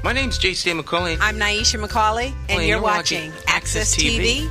My name's J.C. McCauley. I'm Nyesha McCauley, and you're watching AccessTV.org.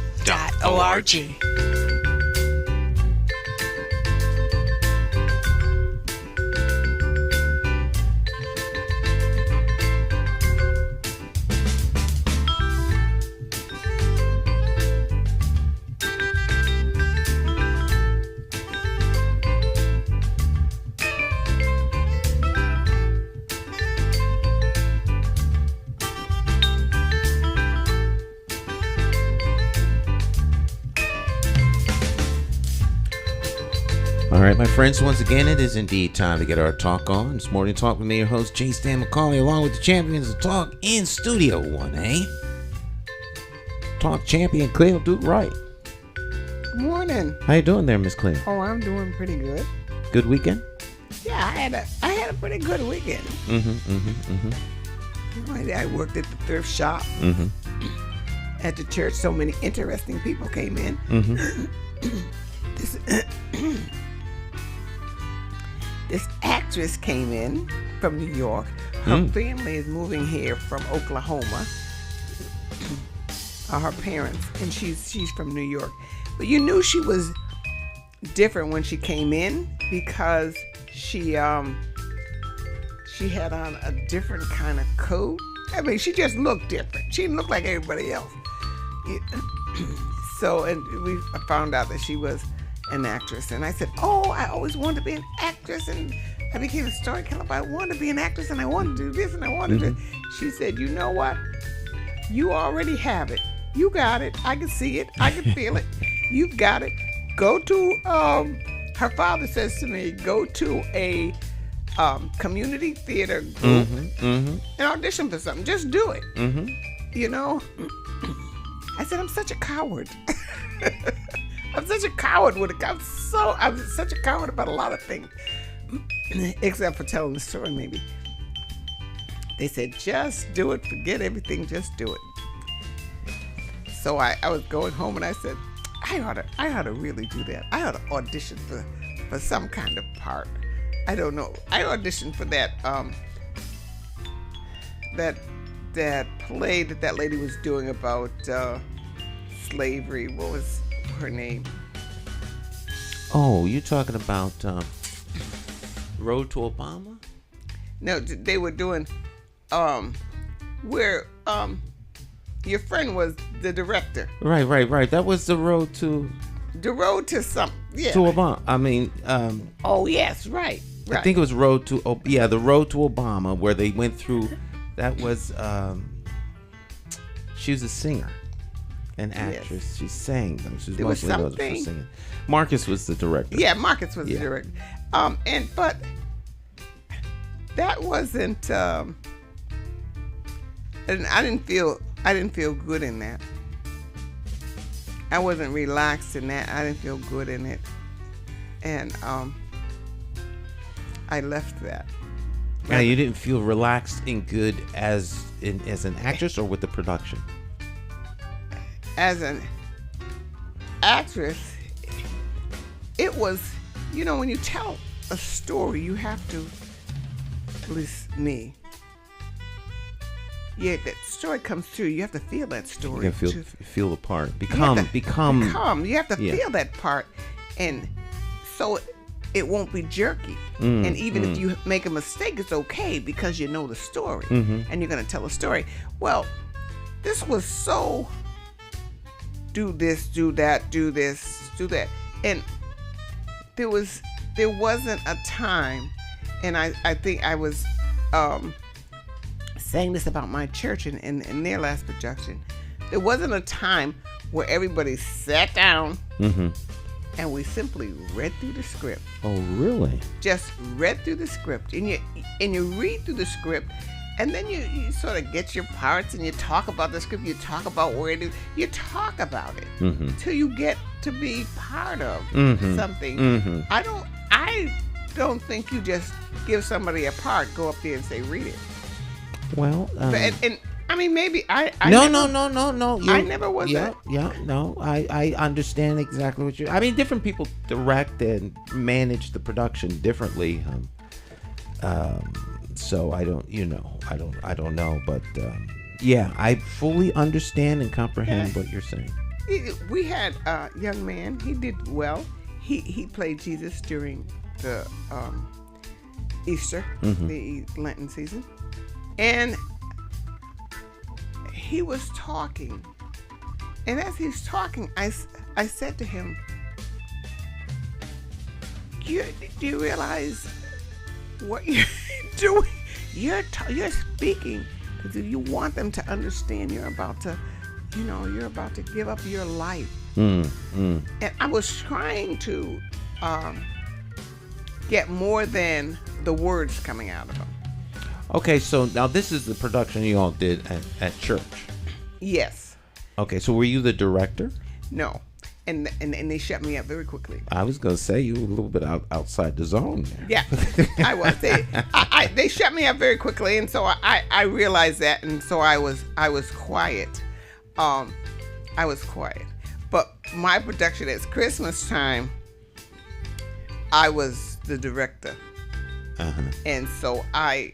All right, my friends, once again, it is indeed time to get our talk on. This morning talk with me, your host, J. Stan McCauley, along with the champions of talk in Studio 1A. Talk champion Cleo Duke-Wright. Good morning. How you doing there, Miss Cleo? Oh, I'm doing pretty good. Good weekend? Yeah, I had a pretty good weekend. I worked at the thrift shop. At the church, so many interesting people came in. This actress came in from New York. Her family is moving here from Oklahoma. Her parents, and she's from New York. But you knew she was different when she came in because she had on a different kind of coat. I mean, she just looked different. She didn't look like everybody else. So, and we found out that she was an actress, and I said, oh, I always wanted to be an actress, and I became a storyteller, but I wanted to be an actress, and I wanted to do this, and I wanted to. She said, you know what? You already have it. You got it. I can see it. I can feel it. You've got it. Go to, her father says to me, go to a community theater group and audition for something. Just do it. You know? I said, I'm such a coward. I'm such a coward with it. I'm such a coward about a lot of things, except for telling the story. Maybe they said, just do it. Forget everything. Just do it. So I was going home and I said, I ought to really do that. I ought to audition for some kind of part. I don't know. I auditioned for that play that lady was doing about slavery. What was her name? Oh, you talking about Road to Obama? No, they were doing where your friend was the director. Right. That was the road to some, yeah. To Obama. I mean, oh yes, right. I think it was the Road to Obama, where they went through. That was she was a singer. An actress. Yes. She sang them. She was mostly known for singing. Marcus was the director. Yeah, Marcus was the director. But that wasn't. And I didn't feel good in that. I wasn't relaxed in that. I didn't feel good in it, and I left that. Now, you didn't feel relaxed and good as an actress, or with the production? As an actress, it was, when you tell a story, you have to, at least me, that story comes through. You have to feel that story. You have to feel the part. Become. You have to feel that part, and so it won't be jerky. And even if you make a mistake, it's okay because you know the story and you're going to tell a story. Well, this was so do this, do that, do this, do that. And there wasn't a time, and I think I was saying this about my church in their last production. There wasn't a time where everybody sat down and we simply read through the script. Oh, really? Just read through the script, and you read through the script, and then you sort of get your parts, and you talk about the script. You talk about where it is. You talk about it till you get to be part of something. I don't think you just give somebody a part, go up there and say read it. Well, and I mean, maybe I No. I never was that. Yeah, no. I understand exactly what you. I mean, different people direct and manage the production differently. So I don't know, but yeah, I fully understand and comprehend what you're saying. We had a young man. He did well. He played Jesus during the Easter, the Lenten season, and he was talking. And as he's talking, I said to him, do you realize what you're doing? You're speaking because you want them to understand you're about to give up your life. And I was trying to get more than the words coming out of him. Okay, so now this is the production you all did at church. Yes. Okay, so were you the director? No. And they shut me up very quickly. I was gonna say you were a little bit outside the zone there. Yeah, I was. They shut me up very quickly, and so I realized that, and so I was quiet. I was quiet. But my production at Christmas time, I was the director, and so I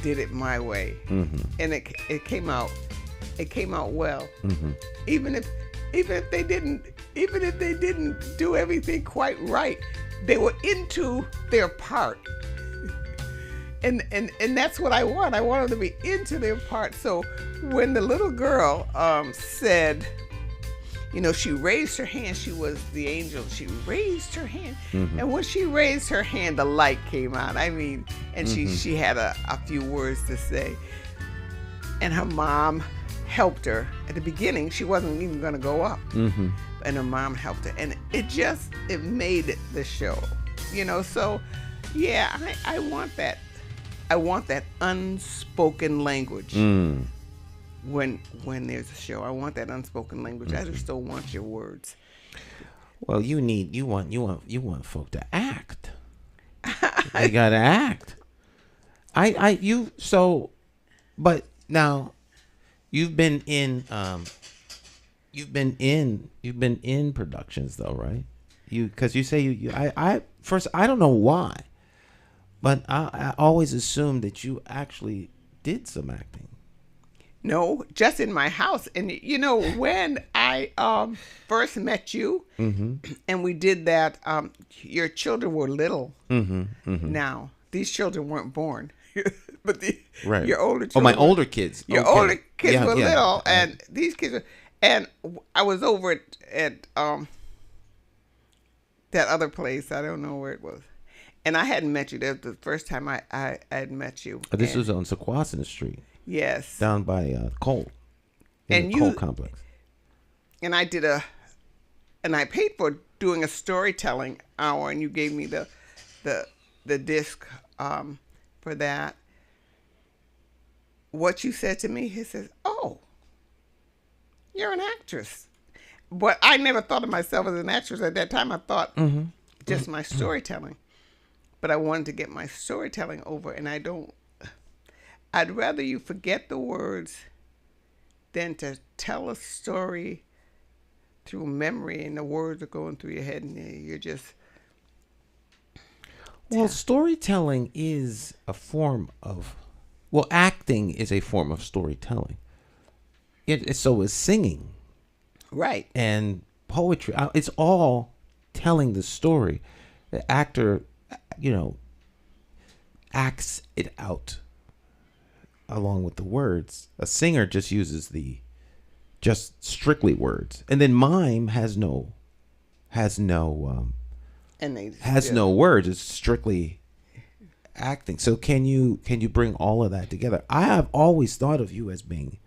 did it my way, and it came out well. Even if they didn't do everything quite right, they were into their part. And that's what I want. I want them to be into their part. So when the little girl said, she raised her hand, she was the angel. She raised her hand. And when she raised her hand, the light came out. I mean, and she had a few words to say. And her mom helped her. At the beginning, she wasn't even going to go up. And her mom helped her. And it made the show. So yeah, I want that. I want that unspoken language when there's a show. I want that unspoken language. I just don't want your words. Well, you want folk to act. They gotta act. But now you've been in productions though, right? Because you say I don't know why. But I always assumed that you actually did some acting. No, just in my house. And when I first met you, and we did that, your children were little. Now these children weren't born, but your older children. Oh, my older kids. Your older kids were little, and these kids were. And I was over at that other place. I don't know where it was. And I hadn't met you. That was the first time I had met you. This was on Sequoia Street. Yes. Down by Cole. In the Cole complex. And I paid for doing a storytelling hour, and you gave me the disc for that. What you said to me, he says, "Oh, you're an actress." But I never thought of myself as an actress at that time. I thought just my storytelling. But I wanted to get my storytelling over, and I'd rather you forget the words than to tell a story through memory and the words are going through your head and you're just... Well, storytelling is a form of... Well, acting is a form of storytelling. So is singing. Right. And poetry. It's all telling the story. The actor... acts it out along with the words. A singer just uses just strictly words, and then mime has no words. It's strictly acting. So can you bring all of that together? I have always thought of you as being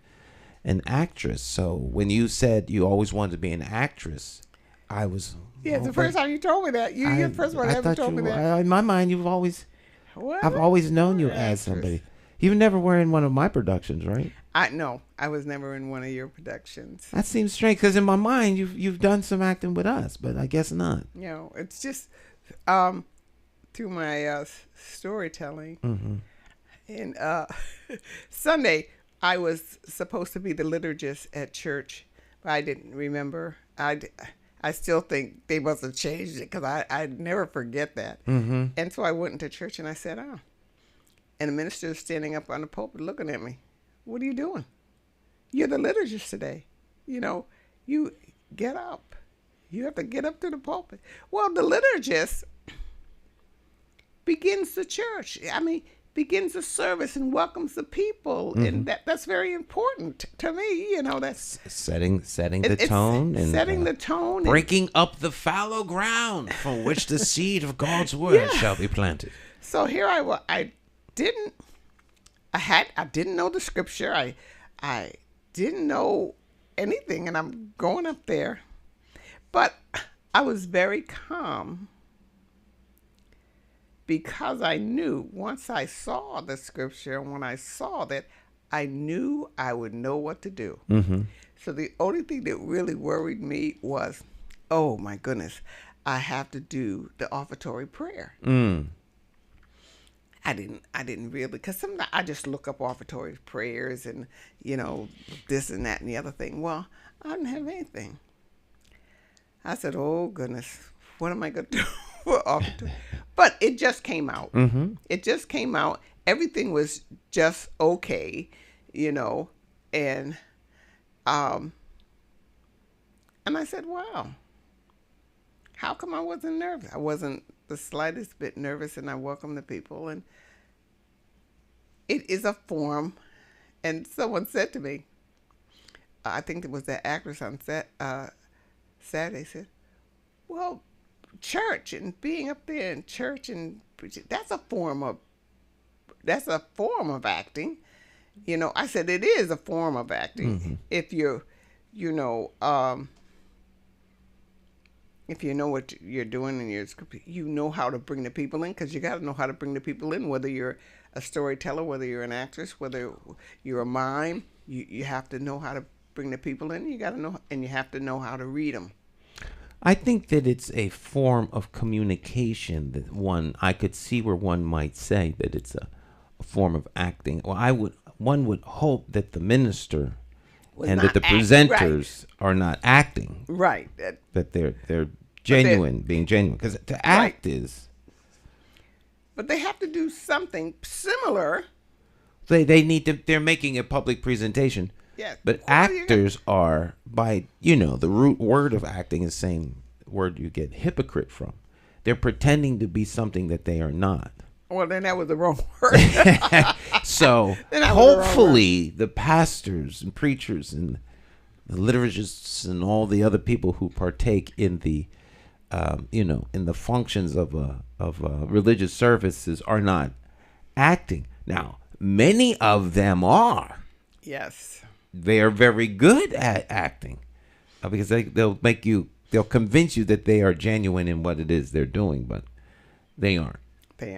an actress. So when you said you always wanted to be an actress, I was... Yeah, it's the first time you told me that. You're the first one that ever told me that. In my mind, I've always known you as somebody. You never were in one of my productions, right? No, I was never in one of your productions. That seems strange because in my mind, you've done some acting with us, but I guess not. It's just through my storytelling. And Sunday, I was supposed to be the liturgist at church, but I didn't remember. I still think they must have changed it because I never forget that. And so I went into church and I said, And the minister is standing up on the pulpit looking at me. What are you doing? You're the liturgist today. You get up. You have to get up to the pulpit. Well, the liturgist begins the church. Begins the service and welcomes the people. And that's very important to me. That's setting the tone. And setting the tone. Breaking up the fallow ground from which the seed of God's word shall be planted. So here I was. I didn't know the scripture. I didn't know anything, and I'm going up there. But I was very calm because I knew once I saw the scripture, and when I saw that, I knew I would know what to do. Mm-hmm. So the only thing that really worried me was, oh my goodness, I have to do the offertory prayer. I didn't really, because sometimes I just look up offertory prayers and, this and that and the other thing. Well, I didn't have anything. I said, oh, goodness, what am I going to do for offertory? But it just came out. Mm-hmm. It just came out. Everything was just okay, and I said, wow, how come I wasn't nervous? I wasn't the slightest bit nervous, and I welcomed the people. And it is a form. And someone said to me, I think it was the actress on Saturday, said, well, church and being up there in church and preaching, that's a form of acting. I said it is a form of acting. If you're, if you know what you're doing in your script, you know how to bring the people in, because you got to know how to bring the people in, whether you're a storyteller, whether you're an actress, whether you're a mime, you have to know how to bring the people in. You got to know, and you have to know how to read them. I think that it's a form of communication that I could see where one might say that it's a form of acting. Well, one would hope that the minister and that the presenters are not acting. Right. That they're genuine, being genuine. Because to act is... But they have to do something similar. They need to... They're making a public presentation. Yes. But actors are, by, the root word of acting is the same word you get hypocrite from. They're pretending to be something that they are not. Well, then that was the wrong word. So hopefully the pastors and preachers and the liturgists and all the other people who partake in the, in the functions of religious services are not acting. Now, many of them are. Yes. They are very good at acting because they'll convince you that they are genuine in what it is they're doing, but they aren't. They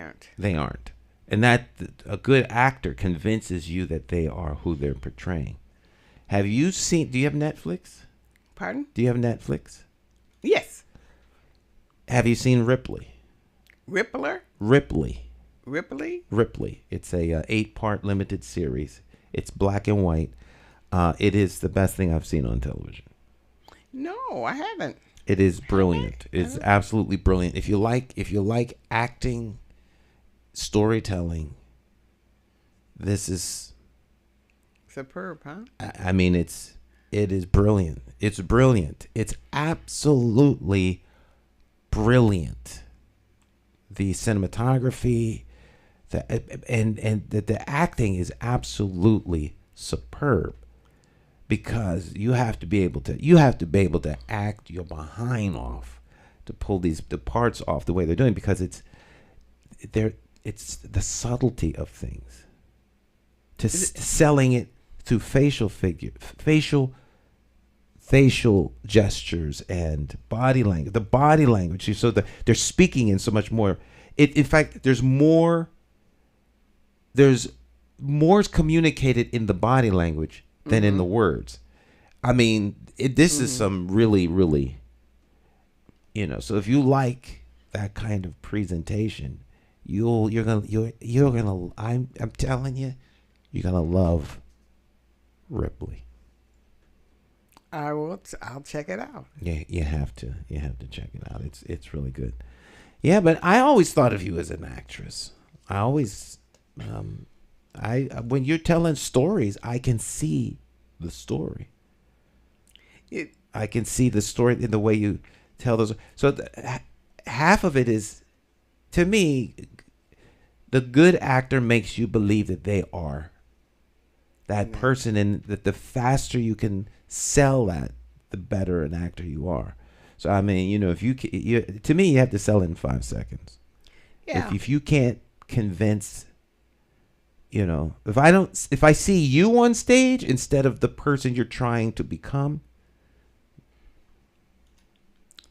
aren't. And that a good actor convinces you that they are who they're portraying. Do you have Netflix? Pardon? Do you have Netflix? Yes. Have you seen Ripley? Ripley. It's a 8-part limited series. It's black and white. It is the best thing I've seen on television. No, I haven't. It is brilliant. It's absolutely brilliant. If you like acting, storytelling, this is superb, huh? I mean, it is brilliant. It's brilliant. It's absolutely brilliant. The cinematography, the acting is absolutely superb, because you have to be able to act your behind off to pull the parts off the way they're doing, because it's the subtlety of things, selling it through facial gestures and body language. The body language, so they're speaking in so much more. In fact, there's more is communicated in the body language than in the words. I mean, this is some really, really, so if you like that kind of presentation, I'm telling you, you're gonna love Ripley. I'll check it out. Yeah, you have to check it out. It's really good. Yeah, but I always thought of you as an actress. I always when you're telling stories, I can see the story. I can see the story in the way you tell those. So half of it is, to me, the good actor makes you believe that they are that person, and that the faster you can sell that, the better an actor you are. So I mean, if you to me, you have to sell it in 5 seconds. Yeah. If you can't convince, if I see you on stage instead of the person you're trying to become,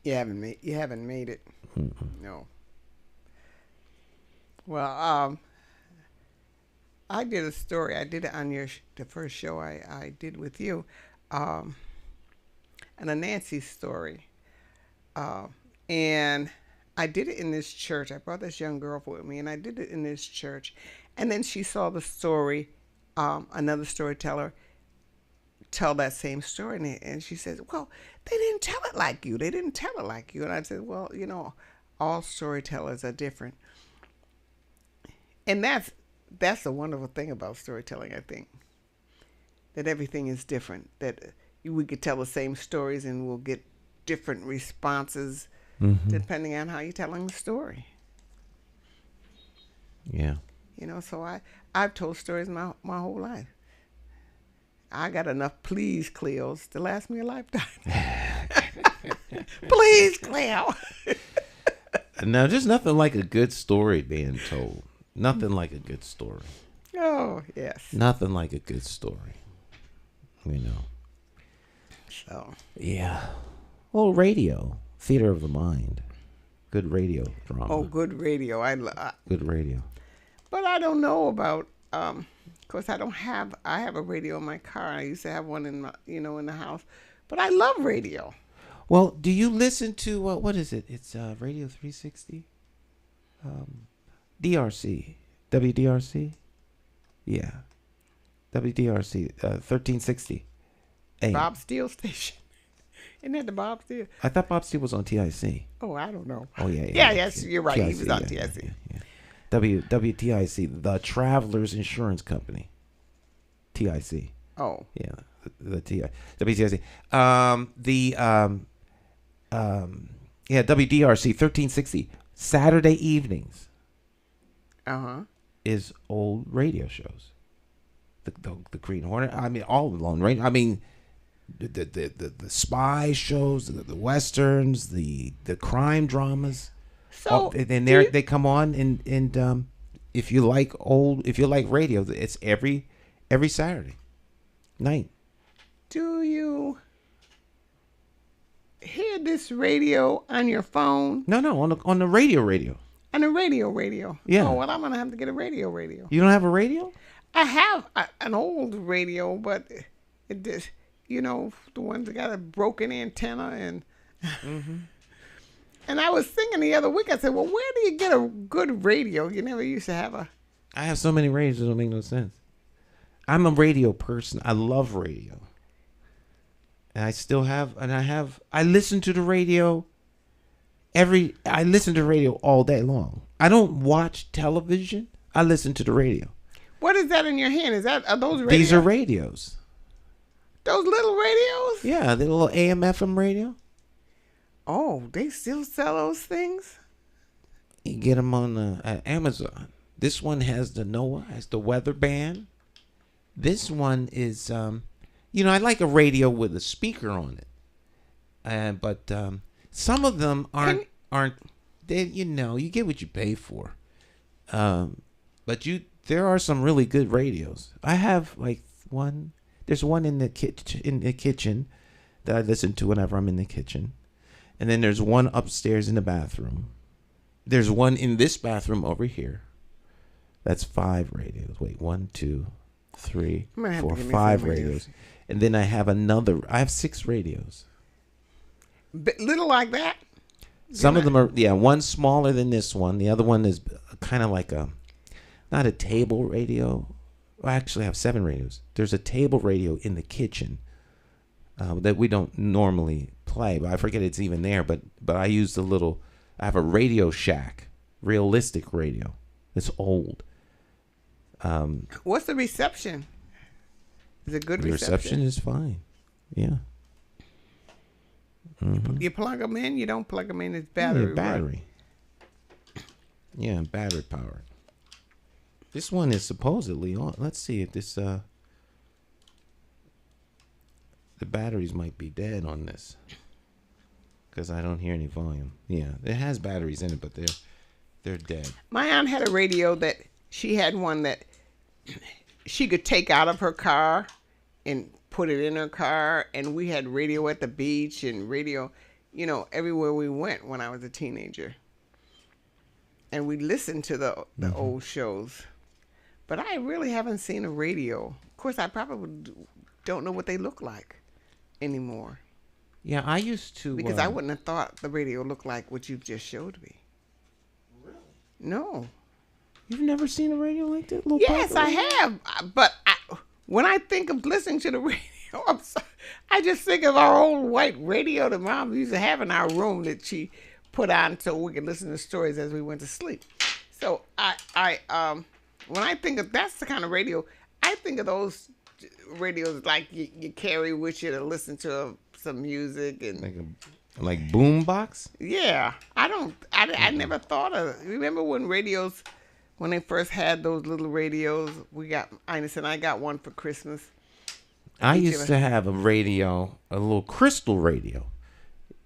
you haven't made it. Mm-mm. No. Well, I did a story. I did it on the first show I did with you, and a Nancy story, and I did it in this church. I brought this young girl with me, and I did it in this church, and then she saw the story, another storyteller tell that same story, and she says, "Well, they didn't tell it like you. They didn't tell it like you." And I said, "Well, all storytellers are different." And that's the wonderful thing about storytelling, I think, that everything is different, that we could tell the same stories and we'll get different responses depending on how you're telling the story. Yeah. So I've told stories my whole life. I got enough please Cleos to last me a lifetime. Please, Cleo. Now, there's nothing like a good story being told. Nothing like a good story. Oh, yes. Nothing like a good story. So. Yeah. Well, radio. Theater of the mind. Good radio drama. Oh, good radio. Good radio. But I don't know about, of course, I have a radio in my car. I used to have one in my, in the house. But I love radio. Well, do you listen to, what is it? It's Radio 360? DRC. WDRC? Yeah. WDRC. 1360. AM. Bob Steele station. Isn't that the Bob Steele? I thought Bob Steele was on TIC. Oh, I don't know. Oh, yeah. Yes, you're right. TIC, he was on yeah, TIC. Yeah. WTIC, the Travelers Insurance Company. TIC. Oh. Yeah, the WTIC. WDRC 1360 Saturday evenings. Is old radio shows. The Green Hornet. I mean, all along, right? I mean, the spy shows, the westerns, the crime dramas. So and they come on, and if you like radio, it's every Saturday night. Do you hear this radio on your phone? No, on the radio. On the radio. Yeah. Oh, well, I'm gonna have to get a radio. You don't have a radio? I have an old radio, but it just, the ones that got a broken antenna and. And I was thinking the other week, I said, well, where do you get a good radio? You never used to have a. I have so many radios, it don't make no sense. I'm a radio person. I love radio. And I listen to the radio I listen to radio all day long. I don't watch television. I listen to the radio. What is that in your hand? Are those radios? These are radios. Those little radios? Yeah, the little AM FM radio. Oh, they still sell those things? You get them on Amazon. This one has the NOAA, has the weather band. This one is, I like a radio with a speaker on it. But some of them aren't. They, you get what you pay for. But there are some really good radios. I have one. There's one in the kitchen that I listen to whenever I'm in the kitchen. And then there's one upstairs in the bathroom. There's one in this bathroom over here. That's 5 radios. Wait, 1, 2, 3, 4, 5 radios. And then I have 6 radios. Little like that? Some of them are, one's smaller than this one. The other one is kind of like not a table radio. I actually have 7 radios. There's a table radio in the kitchen that we don't normally play, but I forget it's even there. But I use I have a Radio Shack, realistic radio. It's old. What's the reception? Is it good The reception is fine. Yeah. Mm-hmm. You plug them in. You don't plug them in. It's battery. Yeah, battery. Right? Yeah, battery powered. This one is supposedly on. Let's see if this. The batteries might be dead on this. Because I don't hear any volume. Yeah, it has batteries in it, but they're dead. My aunt had a radio that she had one that she could take out of her car and put it in her car, and we had radio at the beach and radio, everywhere we went when I was a teenager. And we listened to the old shows. But I really haven't seen a radio. Of course, I probably don't know what they look like anymore. Yeah, I used to. Because I wouldn't have thought the radio looked like what you just showed me. Really? No. You've never seen a radio like that? Yes, I have. But when I think of listening to the radio, I just think of our old white radio that Mom used to have in our room that she put on so we could listen to stories as we went to sleep. So when I think of that's the kind of radio, I think of those radios like you carry with you to listen to some music and like boom box. Yeah, I never thought of. Remember when they first had those little radios? Ines and I got one for Christmas. I used to have a radio, a little crystal radio.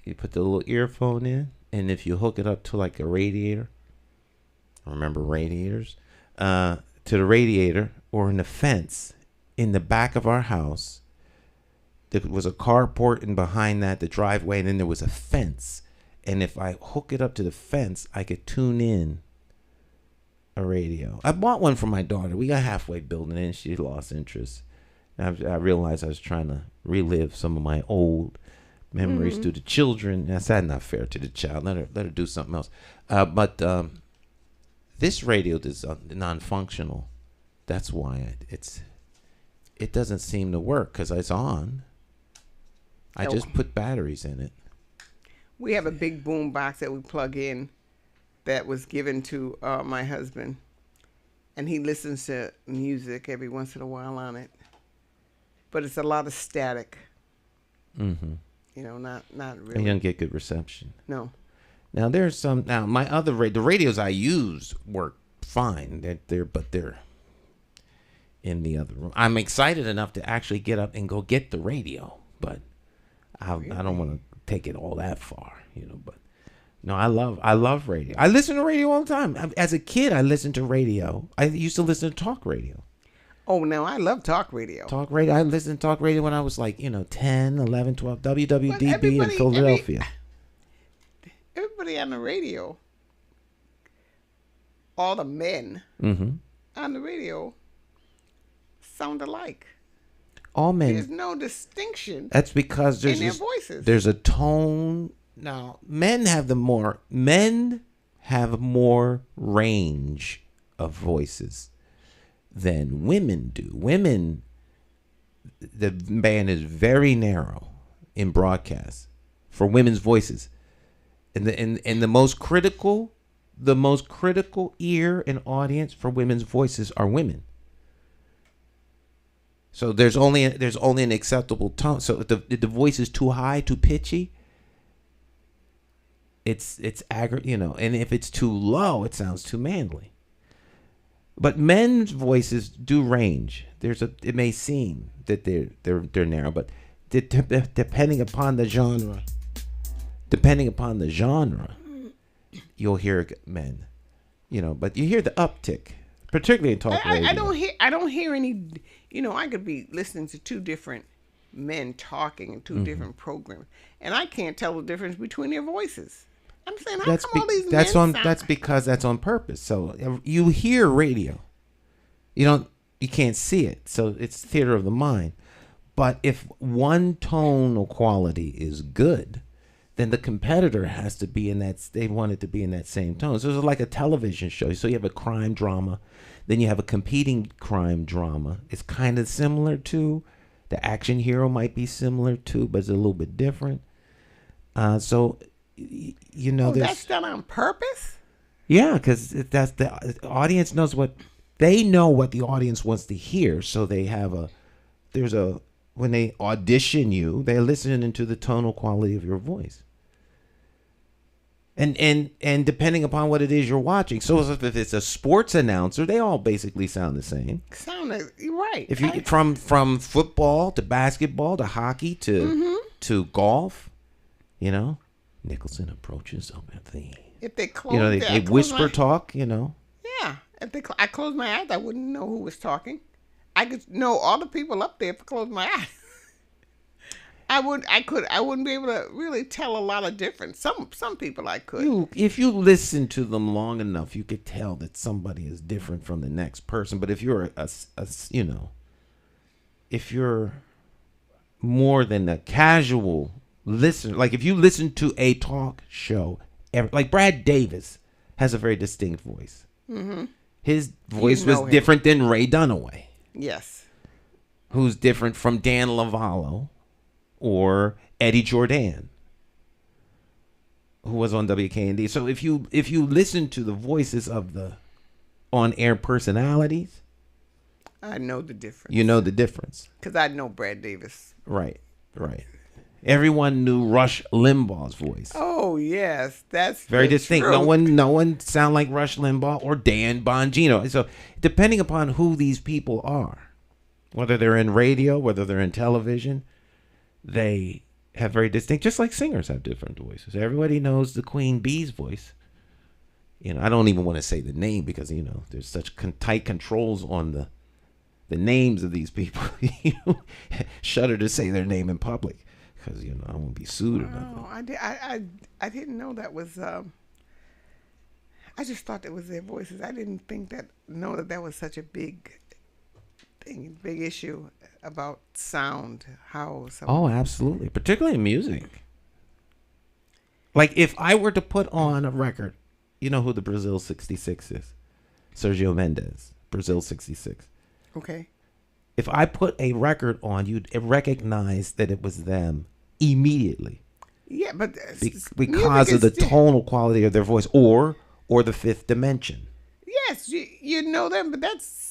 You put the little earphone in, and if you hook it up to like a radiator, remember radiators, to the radiator or in the fence in the back of our house. There was a carport, and behind that, the driveway, and then there was a fence. And if I hook it up to the fence, I could tune in a radio. I bought one for my daughter. We got halfway building it, and she lost interest. And I realized I was trying to relive some of my old memories to the children. That's not fair to the child. Let her do something else. But this radio is non-functional. That's why it doesn't seem to work because it's on. I just put batteries in it. We have a big boom box that we plug in that was given to my husband. And he listens to music every once in a while on it. But it's a lot of static. Mm-hmm. Not really. You don't get good reception. No. Now, there's some... Now, my other... The radios I use work fine. But they're in the other room. I'm excited enough to actually get up and go get the radio. But... I don't want to take it all that far, but no, I love radio. I listen to radio all the time. As a kid, I listened to radio. I used to listen to talk radio. Oh, no, I love talk radio. Talk radio. I listened to talk radio when I was like, 10, 11, 12, WWDB in Philadelphia. Everybody on the radio, all the men on the radio sound alike. All men. There's no distinction. That's because in their voices. There's a tone. Now, men have more range of voices than women do. Women, the band is very narrow in broadcast for women's voices, and the most critical ear and audience for women's voices are women. So there's only an acceptable tone. So if the voice is too high, too pitchy, it's and if it's too low, it sounds too manly. But men's voices do range. It may seem that they're narrow, but depending upon the genre, you'll hear men. But you hear the uptick, particularly in talk radio. I don't hear any. I could be listening to two different men talking in two different programs, and I can't tell the difference between their voices. I'm saying, how come all these men sound? That's because that's on purpose. So you hear radio, you can't see it. So it's theater of the mind. But if one tonal quality is good, then the competitor has to be in that. They want it to be in that same tone. So it's like a television show. So you have a crime drama. Then you have a competing crime drama. It's kind of similar to the action hero might be similar to, but it's a little bit different. That's done on purpose? Yeah, because that's the audience knows what they know what the audience wants to hear, so they have when they audition you, they're listening to the tonal quality of your voice. And depending upon what it is you're watching. So if it's a sports announcer, they all basically sound the same. You're right. If you from football to basketball to hockey to golf, Nicholson approaches over the. If they close, they whisper talk. Yeah, if I close my eyes, I wouldn't know who was talking. I could know all the people up there if I closed my eyes. I wouldn't be able to really tell a lot of difference. Some people I could. If you listen to them long enough, you could tell that somebody is different from the next person. But if you're if you're more than a casual listener, like if you listen to a talk show, like Brad Davis has a very distinct voice. Mm-hmm. His voice was different than Ray Dunaway. Yes. Who's different from Dan Lavallo. Or Eddie Jordan, who was on WKND. So if you listen to the voices of the on-air personalities, I know the difference. You know the difference. Because I know Brad Davis. Right. Everyone knew Rush Limbaugh's voice. Oh yes, that's very distinct. Truth. No one sound like Rush Limbaugh or Dan Bongino. So depending upon who these people are, whether they're in radio, whether they're in television. They have very distinct, just like singers have different voices. Everybody knows the Queen Bee's voice. I don't even want to say the name because, there's such tight controls on the names of these people. Shudder to say their name in public because, I won't be sued or nothing. I didn't know that was, I just thought that was their voices. I didn't know that was such a big issue about sound. Oh, absolutely. Particularly in music. Like if I were to put on a record, you know who the Brazil 66 is? Sergio Mendes, Brazil 66. Okay. If I put a record on, you'd recognize that it was them immediately. Yeah, but because of the tonal quality of their voice or the fifth dimension. Yes, you know them, but that's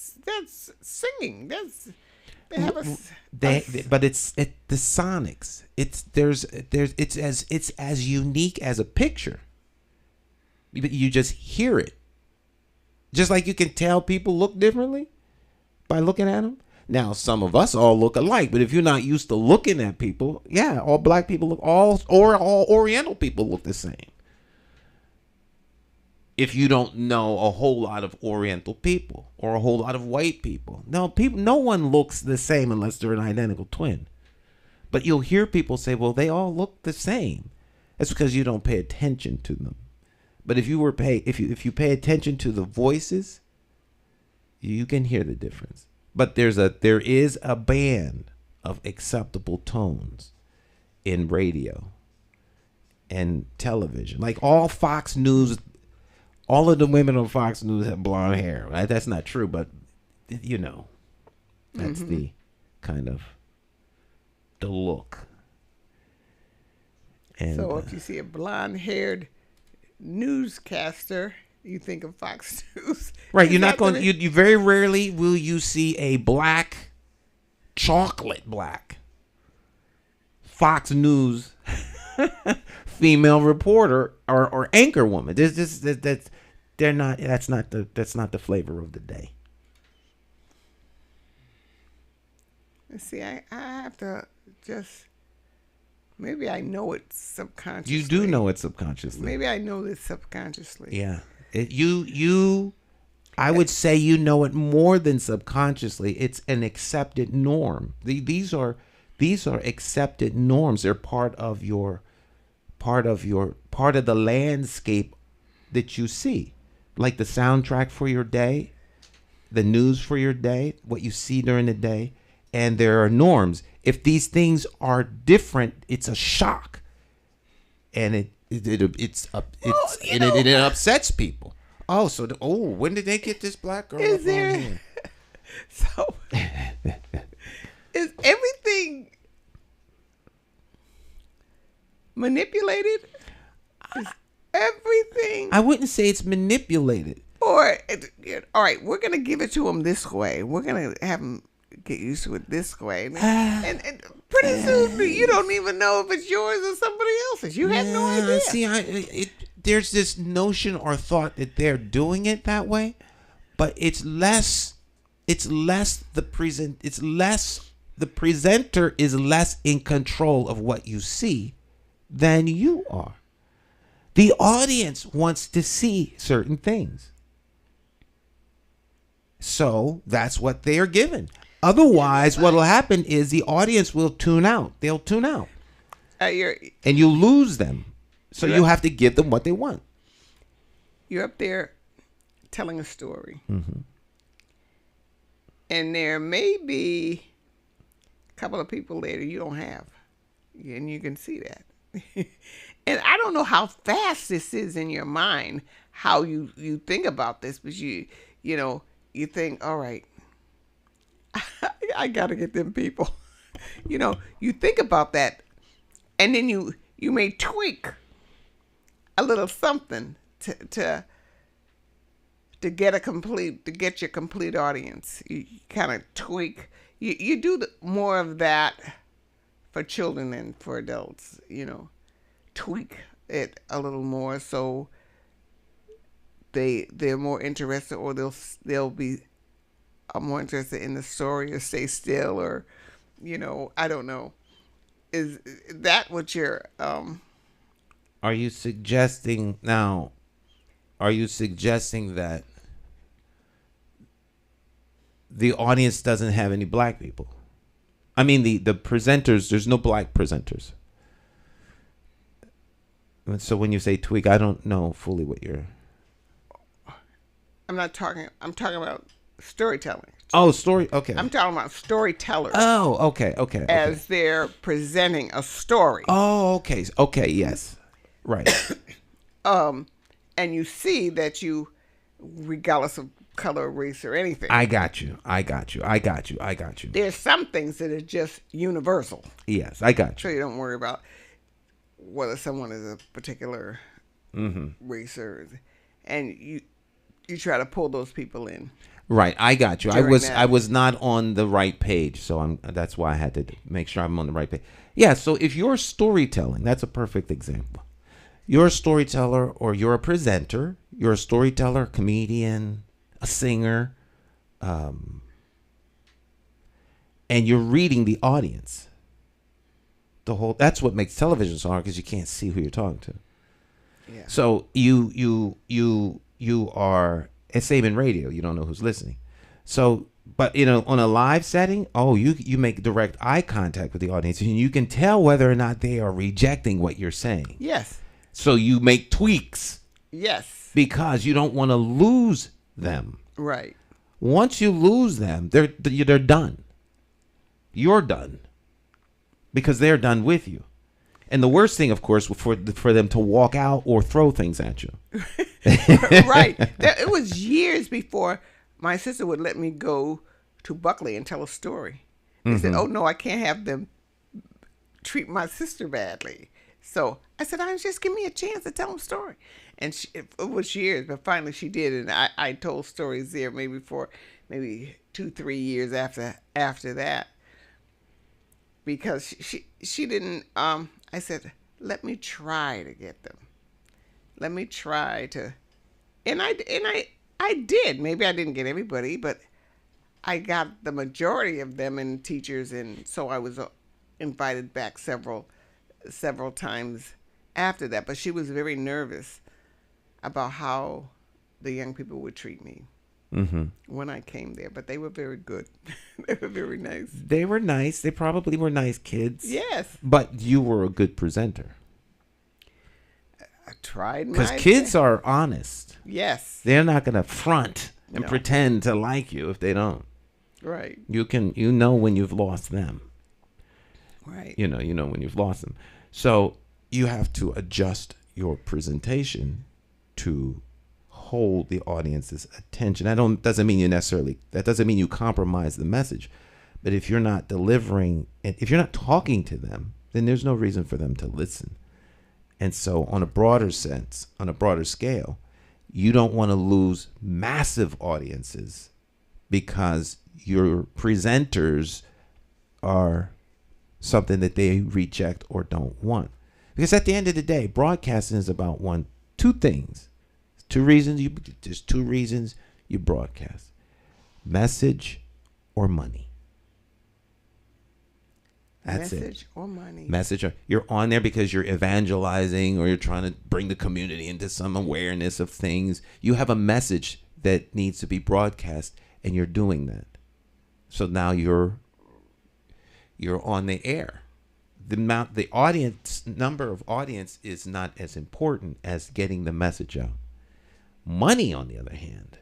singing. But it's the sonics. It's as unique as a picture. But you just hear it. Just like you can tell people look differently by looking at them. Now, some of us all look alike, but if you're not used to looking at people, all black people look all Oriental people look the same. If you don't know a whole lot of Oriental people or a whole lot of white people. No one looks the same unless they're an identical twin. But you'll hear people say, well, they all look the same. That's because you don't pay attention to them. But if you pay attention to the voices, you can hear the difference. But there is a band of acceptable tones in radio and television. Like all Fox News. All of the women on Fox News have blonde hair. Right? That's not true, but that's the kind of the look. And so if you see a blonde-haired newscaster, you think of Fox News. Right, you're not going. You very rarely will you see a black, chocolate black Fox News female reporter or anchor woman. That's not the flavor of the day. See, I have to just maybe I know it subconsciously. You do know it subconsciously. Maybe I know this subconsciously. Yeah, I would say you know it more than subconsciously. It's an accepted norm. These are accepted norms. They're part of the landscape that you see, like the soundtrack for your day, the news for your day, what you see during the day, and there are norms. If these things are different, it's a shock, and it upsets people. Oh, when did they get this black girl? Is there? So is everything manipulated? Is everything? I wouldn't say it's manipulated. Or, all right, we're going to give it to them this way. We're going to have them get used to it this way. And pretty soon, you don't even know if it's yours or somebody else's. You have no idea. See, there's this notion or thought that they're doing it that way, but it's less the presenter is less in control of what you see than you are. The audience wants to see certain things. So that's what they are given. Otherwise, what will happen is the audience will tune out. They'll tune out. And you lose them. So you have to give them what they want. You're up there telling a story. Mm-hmm. And there may be a couple of people there that you don't have. And you can see that. And I don't know how fast this is in your mind, how you think about this, but you think, all right, I got to get them people. You think about that, and then you may tweak a little something to get your complete audience. You kind of tweak. You do more of that for children than for adults. Tweak it a little more so they're more interested, or they'll be more interested in the story, or stay still, or I don't know. Is that what you're Are you suggesting that the audience doesn't have any black people? I mean, the presenters, there's no black presenters. So when you say tweak, I don't know fully what you're... I'm talking about storytelling. Oh, story. Okay. I'm talking about storytellers. Oh, okay. As they're presenting a story. Oh, okay. Okay, yes. Right. And you see that you, regardless of color, race, or anything. I got you. There's some things that are just universal. Yes, I got you. So you don't worry about whether someone is a particular race and you try to pull those people in. Right, I got you. I was not on the right page, so that's why I had to make sure I'm on the right page. Yeah, so if you're storytelling, that's a perfect example. You're a storyteller, or you're a presenter. You're a storyteller, comedian, a singer, and you're reading the audience. That's what makes television so hard, because you can't see who you're talking to. Yeah. So you are, it's same in radio. You don't know who's listening. So, but on a live setting, you make direct eye contact with the audience, and you can tell whether or not they are rejecting what you're saying. Yes. So you make tweaks. Yes. Because you don't want to lose them. Right. Once you lose them, they're done. You're done. Because they're done with you. And the worst thing, of course, for them to walk out or throw things at you. Right. It was years before my sister would let me go to Buckley and tell a story. They said, oh, no, I can't have them treat my sister badly. So I said, just give me a chance to tell them a story. And it was years, but finally she did. And I told stories there maybe 2-3 years after that. Because she didn't, I said, let me try to get them. Let me try to, and I did. Maybe I didn't get everybody, but I got the majority of them and teachers. And so I was invited back several times after that. But she was very nervous about how the young people would treat me. When I came there, but they were very good. They were very nice. They were nice. They probably were nice kids. Yes. But you were a good presenter. I tried my Because kids are honest. Yes. They're not going to front and pretend to like you if they don't. Right. You know when you've lost them. Right. You know when you've lost them. So you have to adjust your presentation to hold the audience's attention. That doesn't mean you compromise the message. But if you're not delivering, if you're not talking to them, then there's no reason for them to listen. And so on a broader scale, you don't want to lose massive audiences because your presenters are something that they reject or don't want. Because at the end of the day, broadcasting is about two things. There's two reasons you broadcast: message or money. That's message or money. Message. You're on there because you're evangelizing or you're trying to bring the community into some awareness of things. You have a message that needs to be broadcast, and you're doing that. So now you're on the air. The audience number of audience is not as important as getting the message out. Money, on the other hand,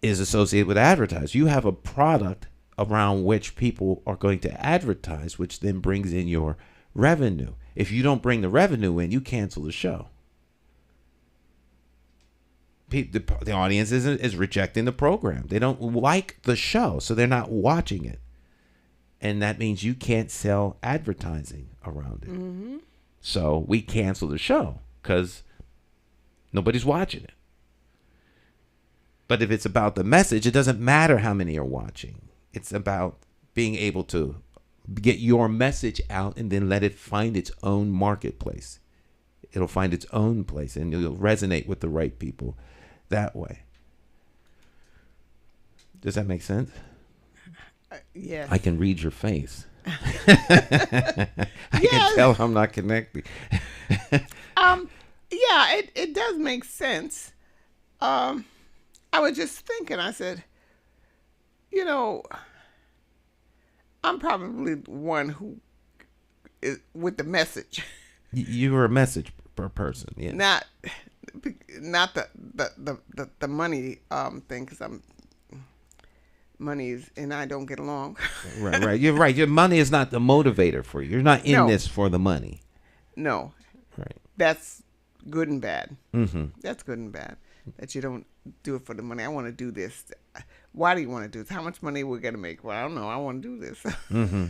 is associated with advertising. You have a product around which people are going to advertise, which then brings in your revenue. If you don't bring the revenue in, you cancel the show. The audience is rejecting the program. They don't like the show, so they're not watching it. And that means you can't sell advertising around it. Mm-hmm. So we cancel the show because nobody's watching it. But if it's about the message, it doesn't matter how many are watching. It's about being able to get your message out and then let it find its own marketplace. It'll find its own place and it'll resonate with the right people that way. Does that make sense? Yes. I can read your face. I can tell I'm not connecting. Yeah, it does make sense. I was just thinking, I said, I'm probably one who is with the message. You were a message person, yeah. Not the money thing, because money is, and I don't get along. Right. You're right. Your money is not the motivator for you. You're not in this for the money. No. Right. That's good and bad. Mm-hmm. That's good and bad. That you don't do it for the money. I want to do this. Why do you want to do this? How much money we're going to make? Well, I don't know. I want to do this. Mm-hmm.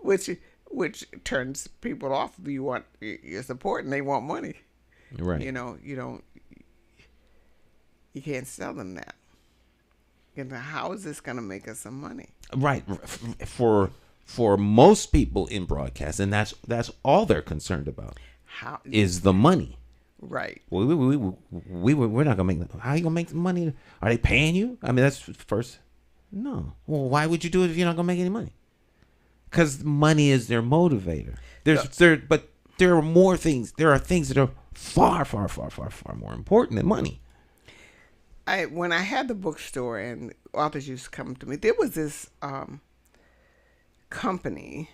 which turns people off. You want your support, and they want money. Right. You can't sell them that. How is this going to make us some money? Right. For most people in broadcast, and that's all they're concerned about. How is the money? Right. We're not gonna make. How are you gonna make the money? Are they paying you? I mean, that's first. No. Well, why would you do it if you're not gonna make any money? Because money is their motivator. But there are more things. There are things that are far more important than money. When I had the bookstore and authors used to come to me, there was this company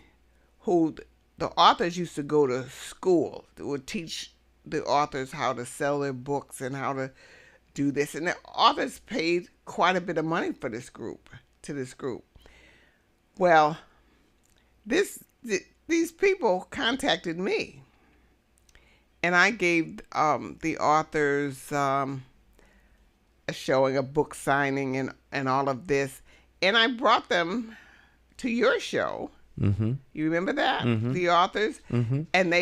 who the authors used to go to school that would teach the authors how to sell their books and how to do this. And the authors paid quite a bit of money for this group. Well, these people contacted me, and I gave the authors a showing, a book signing, and all of this, and I brought them to your show. Mm-hmm. You remember that? Mm-hmm. The authors? Mm-hmm. And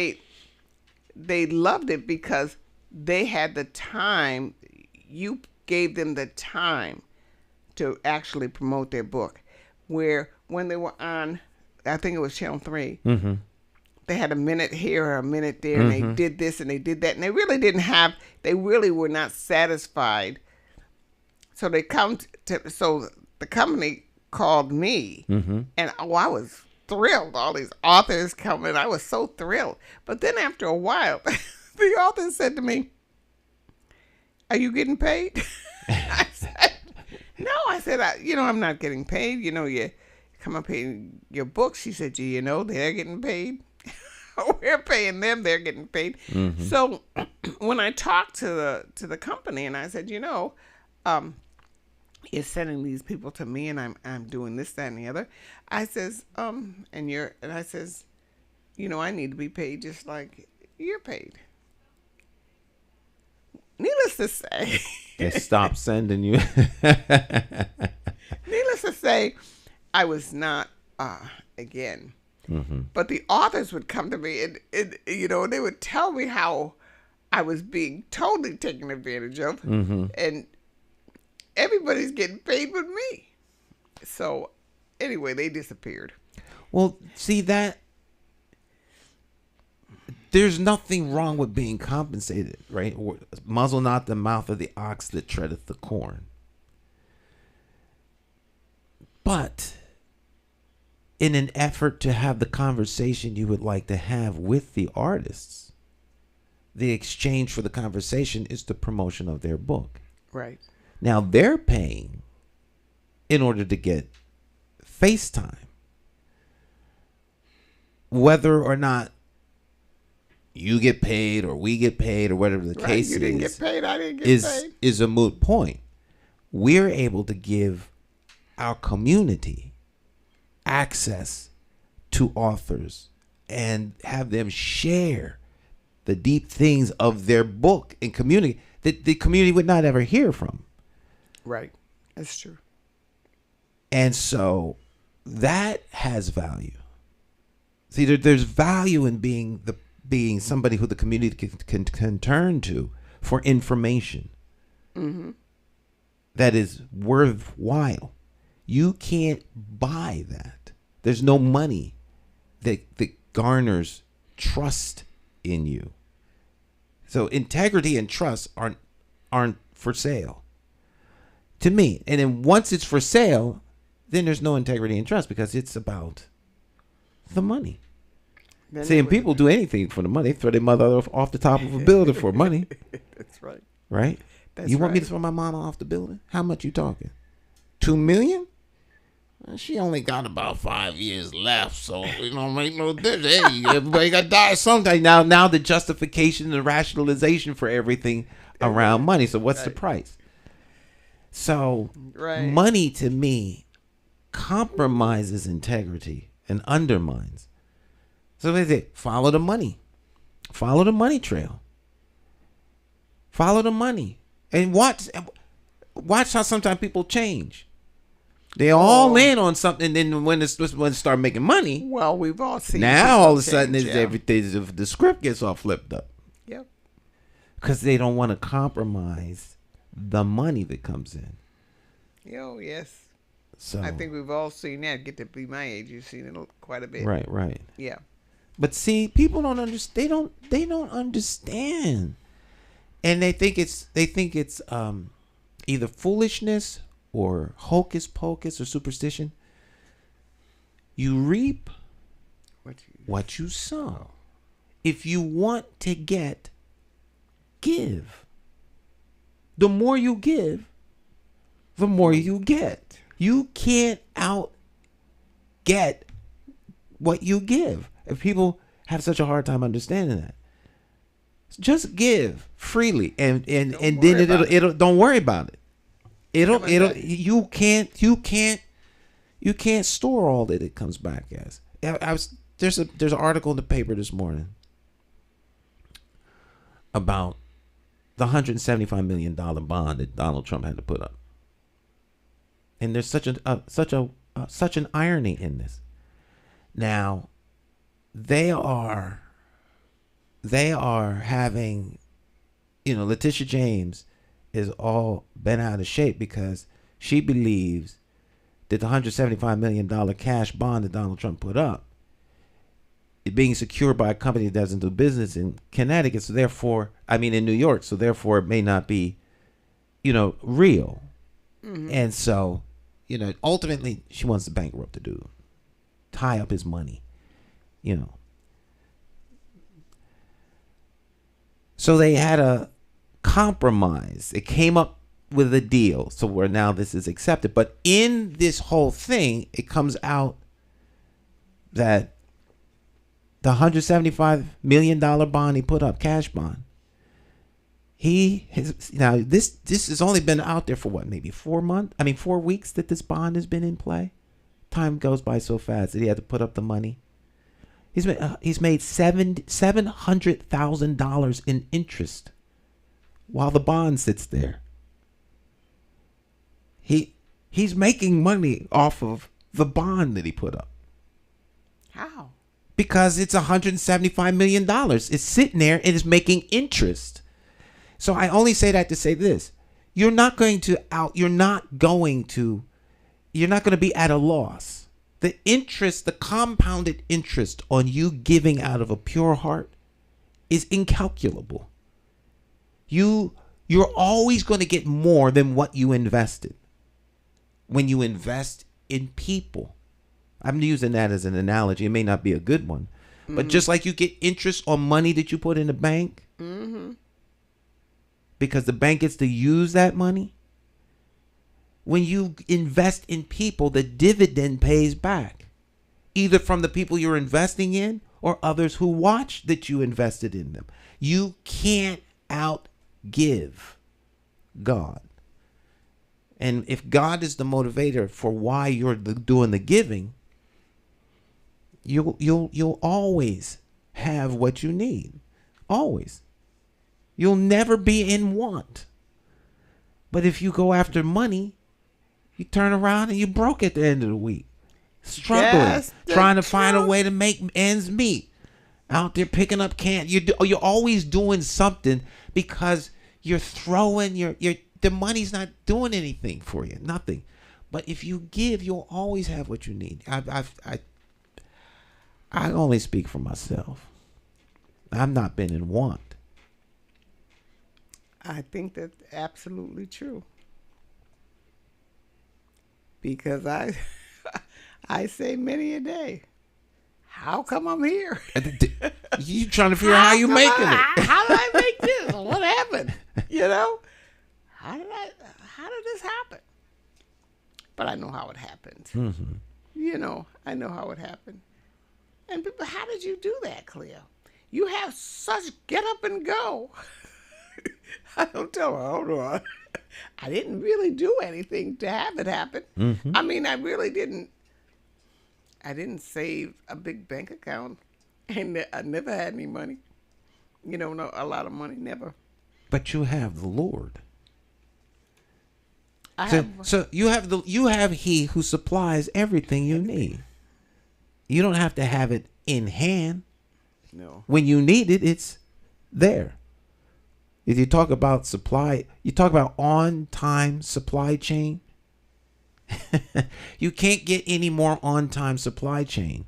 they loved it because they had the time. You gave them the time to actually promote their book. Where when they were on, I think it was Channel 3, mm-hmm. they had a minute here or a minute there, mm-hmm. and they did this and they did that, and they really were not satisfied. So the company called me, mm-hmm. and I was thrilled. All these authors coming, I was so thrilled. But then after a while, the author said to me, "Are you getting paid?" I said, "No." I said, I'm not getting paid. You come up paying your books." She said, they're getting paid. We're paying them. They're getting paid. Mm-hmm. So when I talked to the company and I said, you're sending these people to me, and I'm doing this, that, and the other. I says, I says, I need to be paid just like you're paid. Needless to say, they stopped sending you. Needless to say, I was not again. Mm-hmm. But the authors would come to me, and they would tell me how I was being totally taken advantage of, Mm-hmm. and everybody's getting paid but me. So anyway, they disappeared. Well, see that there's nothing wrong with being compensated, right? Muzzle not the mouth of the ox that treadeth the corn. But in an effort to have the conversation you would like to have with the artists, the exchange for the conversation is the promotion of their book. Right. Now they're paying in order to get FaceTime. Whether or not you get paid or we get paid or whatever the case You didn't get paid. I didn't get paid. Is a moot point. We're able to give our community access to authors and have them share the deep things of their book and community that the community would not ever hear from. Right. That's true. And so that has value. See, there's value in being somebody who the community can turn to for information that is worthwhile. You can't buy that. There's no money that garners trust in you. So integrity and trust aren't for sale to me. And then once it's for sale, then there's no integrity and trust because it's about the money. Seeing people do anything for the money. They throw their mother off the top of a building for money. That's right. Right? You want me to throw my mama off the building? How much you talking? $2 million? Well, she only got about 5 years left, so it don't make no difference. Hey, everybody got to die sometime. Now the justification and the rationalization for everything around money. So what's the price? So money to me compromises integrity and undermines. So they say, follow the money. Follow the money trail. Follow the money. And watch how sometimes people change. They all in on something, then when it start making money. Well, we've all seen. Now all of a sudden, everything. The script gets all flipped up. Yep. Because they don't want to compromise the money that comes in. Oh yes. So I think we've all seen that. Get to be my age, you've seen it quite a bit. Right. Yeah. But see, people don't understand. They don't understand, and they think it's either foolishness or hocus pocus or superstition. You reap what you sow. If you want to give. The more you give, the more you get. You can't get what you give. If people have such a hard time understanding that, just give freely, and then it'll don't worry about it. You can't store all that it comes back as. There's an article in the paper this morning about the $175 million bond that Donald Trump had to put up, and there's such an irony in this. Now, they are having, Letitia James is all bent out of shape because she believes that the $175 million cash bond that Donald Trump put up is being secured by a company that doesn't do business in Connecticut, so therefore, in New York, so therefore it may not be, real. Mm-hmm. And so, ultimately she wants the bankrupt to do, tie up his money, So they had a compromise. It came up with a deal. So where now this is accepted. But in this whole thing, it comes out that the $175 million bond he put up, cash bond, this has only been out there for what, maybe 4 weeks that this bond has been in play. Time goes by so fast that he had to put up the money. He's made $700,000 in interest while the bond sits there. He's making money off of the bond that he put up. How? Because it's $175 million. It's sitting there and it's making interest. So I only say that to say this. You're not going to be at a loss. The interest, the compounded interest on you giving out of a pure heart is incalculable. You're always going to get more than what you invested. When you invest in people. I'm using that as an analogy. It may not be a good one. But just like you get interest on money that you put in the bank, because the bank gets to use that money, when you invest in people, the dividend pays back, either from the people you're investing in or others who watch that you invested in them. You can't outgive God. And if God is the motivator for why you're doing the giving, you'll always have what you need. Always. You'll never be in want. But if you go after money, you turn around and you're broke at the end of the week. Struggling, trying to find a way to make ends meet. Out there picking up cans. You're always doing something because you're throwing the money's not doing anything for you. Nothing. But if you give, you'll always have what you need. I only speak for myself. I've not been in want. I think that's absolutely true. Because I say many a day, how come I'm here? You trying to figure out how you making it. How did I make this? What happened? You know? How did this happen? But I know how it happened. Mm-hmm. You know, I know how it happened. And people, how did you do that, Cleo? You have such get up and go. I don't tell her. Hold on. I didn't really do anything to have it happen. Mm-hmm. I mean, I really didn't. I didn't save a big bank account, and I never had any money. You know, a lot of money, never. But you have the Lord. So you have He who supplies everything you need. You don't have to have it in hand. No. When you need it, it's there. If you talk about supply, you talk about on-time supply chain. You can't get any more on-time supply chain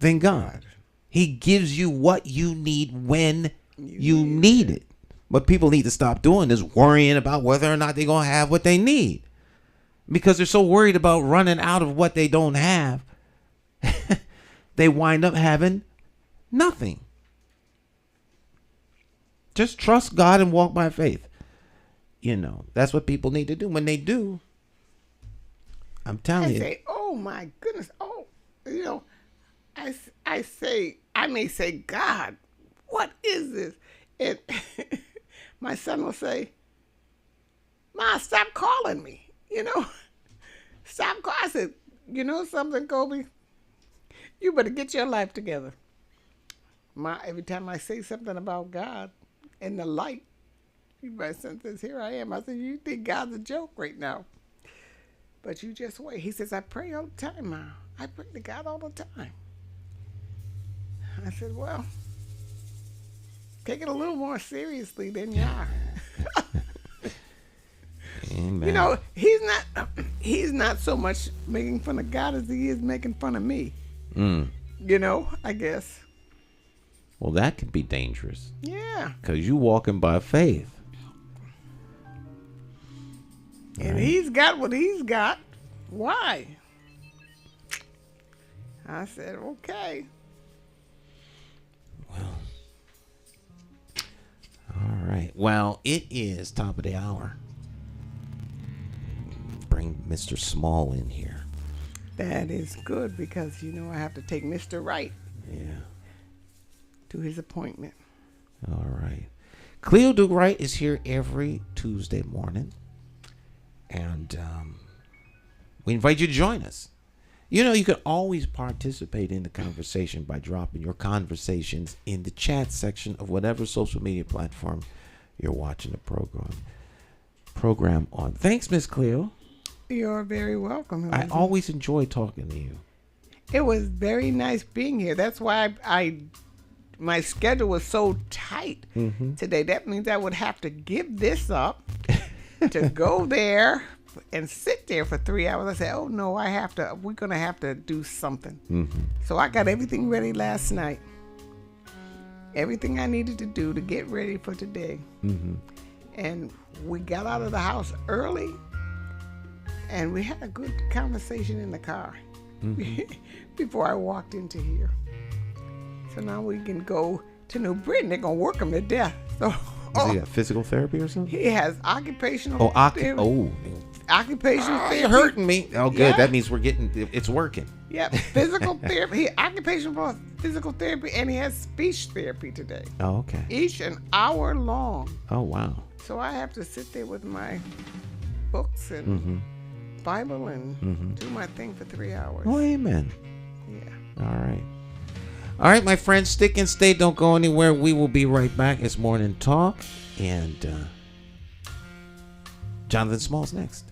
than God. He gives you what you need when you need it. What people need to stop doing is worrying about whether or not they're going to have what they need. Because they're so worried about running out of what they don't have, they wind up having nothing. Just trust God and walk by faith. You know, that's what people need to do. When they do, I'm telling you. Say, oh my goodness. Oh, you know, I may say, God, what is this? And my son will say, Ma, stop calling me. You know, stop calling. I said, you know something, Kobe? You better get your life together. Every time I say something about God and the light, my son says, here I am. I said, you think God's a joke right now. But you just wait. He says, I pray all the time, Ma. I pray to God all the time. I said, well, take it a little more seriously than you are. Amen. You know, he's not so much making fun of God as he is making fun of me. You know, I guess. Well, that could be dangerous. Yeah. Because you walking by faith. And he's got what he's got. Why? I said, okay. Well. All right. Well, it is top of the hour. Bring Mr. Small in here. That is good because, you know, I have to take Mr. Wright. Yeah. To his appointment. All right. Cleo Duke-Wright is here every Tuesday morning. And we invite you to join us. You know, you can always participate in the conversation by dropping your conversations in the chat section of whatever social media platform you're watching the program on. Thanks, Miss Cleo. You're very welcome. I always enjoy talking to you. It was very nice being here. That's why I my schedule was so tight today. That means I would have to give this up to go there and sit there for 3 hours. I said, oh no, we're going to have to do something. So I got everything ready last night. Everything I needed to do to get ready for today. And we got out of the house early and we had a good conversation in the car before I walked into here. So now we can go to New Britain. They're going to work him to death. So, Does he got physical therapy or something? He has occupational therapy. Occupational therapy. You're hurting me. Oh, good. Yeah. That means it's working. Yeah, physical therapy. Occupational physical therapy, and he has speech therapy today. Oh, okay. Each an hour long. Oh, wow. So I have to sit there with my books and Bible and do my thing for 3 hours. Oh, amen. Yeah. All right. All right, my friends, stick and stay. Don't go anywhere. We will be right back. It's Morning Talk. And Jonathan Small's next.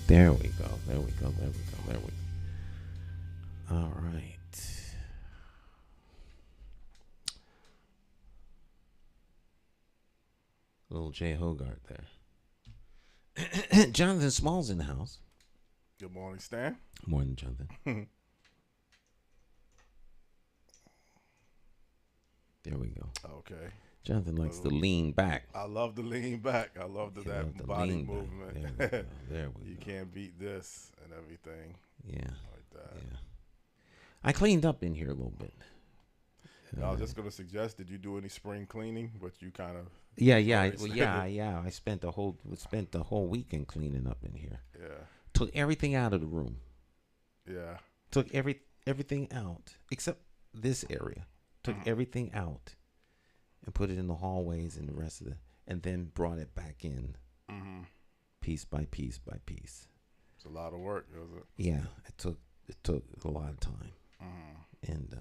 There we go. There we go. There we go. There we go. All right. Little Jay Hogarth there. Jonathan Small's in the house. Good morning, Stan. Morning, Jonathan. There we go. Okay. Jonathan likes to lean back. I love the lean back. I love that body movement. There we go. You can't beat this and everything. Yeah. Like that. Yeah. I cleaned up in here a little bit. I was just gonna suggest. Did you do any spring cleaning? But you kind of. Yeah. I spent the whole weekend cleaning up in here. Yeah. Took everything out of the room. Yeah. Took everything out except this area. Took everything out and put it in the hallways and the rest of and then brought it back in, piece by piece by piece. It's a lot of work, was it? Yeah, it took a lot of time, and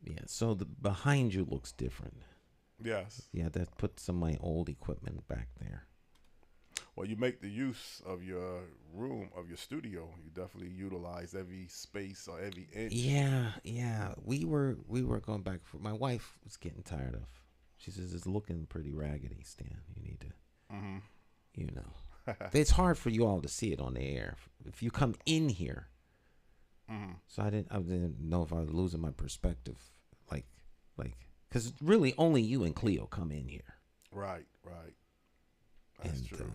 yeah. So the behind you looks different. Yes. Yeah, that put some of my old equipment back there. Well, you make the use of your room, of your studio. You definitely utilize every space or every inch. Yeah. We were going back. My wife was getting tired of. She says it's looking pretty raggedy, Stan. You need to, you know. It's hard for you all to see it on the air if you come in here. So I didn't know if I was losing my perspective, like, because really only you and Cleo come in here. Right. That's true.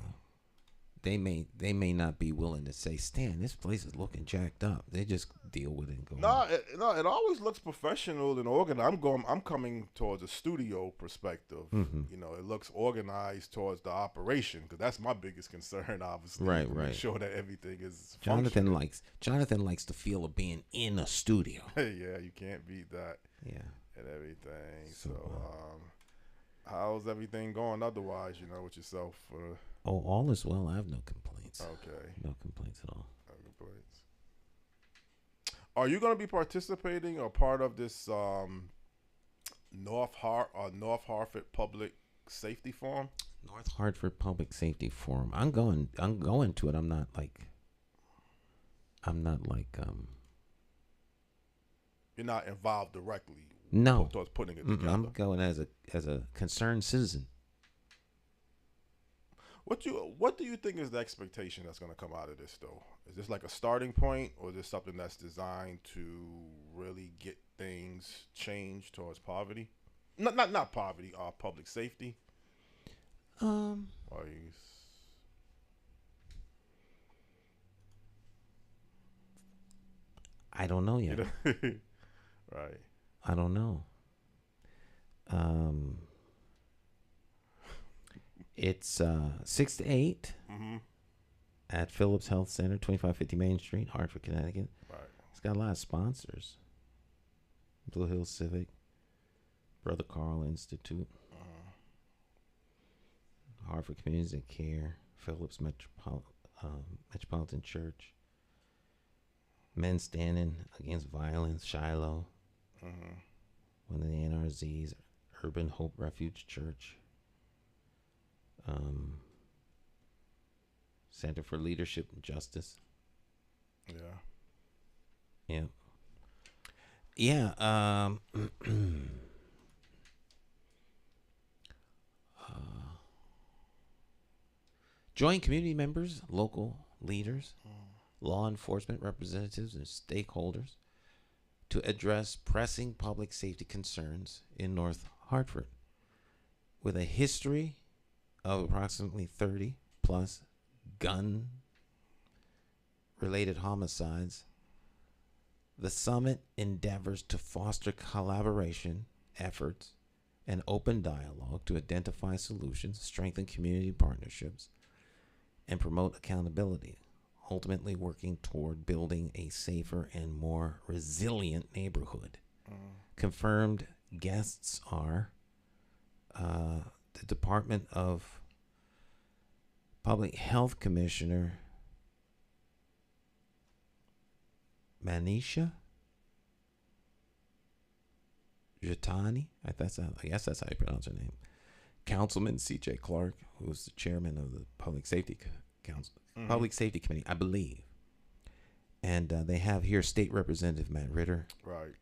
They may not be willing to say, Stan, this place is looking jacked up. They just deal with it and go. No, it always looks professional and organized. I'm coming towards a studio perspective. You know, it looks organized towards the operation because that's my biggest concern. Obviously, right. Make sure that everything is. Jonathan likes the feel of being in a studio. Yeah, you can't beat that. Yeah, and everything. So, how's everything going? Otherwise, you know, with yourself. All is well. I have no complaints. Okay. No complaints at all. No complaints. Are you going to be participating or part of this North Hartford Public Safety Forum? North Hartford Public Safety Forum. I'm going to it. I'm not like. You're not involved directly. No. Towards putting it together. I'm going as a concerned citizen. What do you think is the expectation that's going to come out of this, though? Is this like a starting point, or is this something that's designed to really get things changed towards poverty? Not poverty, public safety. I don't know yet. Right. I don't know. It's 6 to 8 at Phillips Health Center, 2550 Main Street, Hartford, Connecticut. Right. It's got a lot of sponsors. Blue Hill Civic, Brother Carl Institute, Hartford Communities of Care, Phillips Metropolitan Church, Men Standing Against Violence, Shiloh, one of the NRZs, Urban Hope Refuge Church, Center for Leadership and Justice. Yeah. Join community members, local leaders, law enforcement representatives, and stakeholders to address pressing public safety concerns in North Hartford. With a history of approximately 30 plus gun-related homicides, the summit endeavors to foster collaboration efforts and open dialogue to identify solutions, strengthen community partnerships, and promote accountability, ultimately working toward building a safer and more resilient neighborhood. Confirmed guests are the Department of Public Health Commissioner Nyesha Jatani, I guess that's how you pronounce her name. Councilman C.J. Clark, who is the chairman of the Public Safety Council Public Safety Committee, I believe. And they have here State Representative Matt Ritter. Right.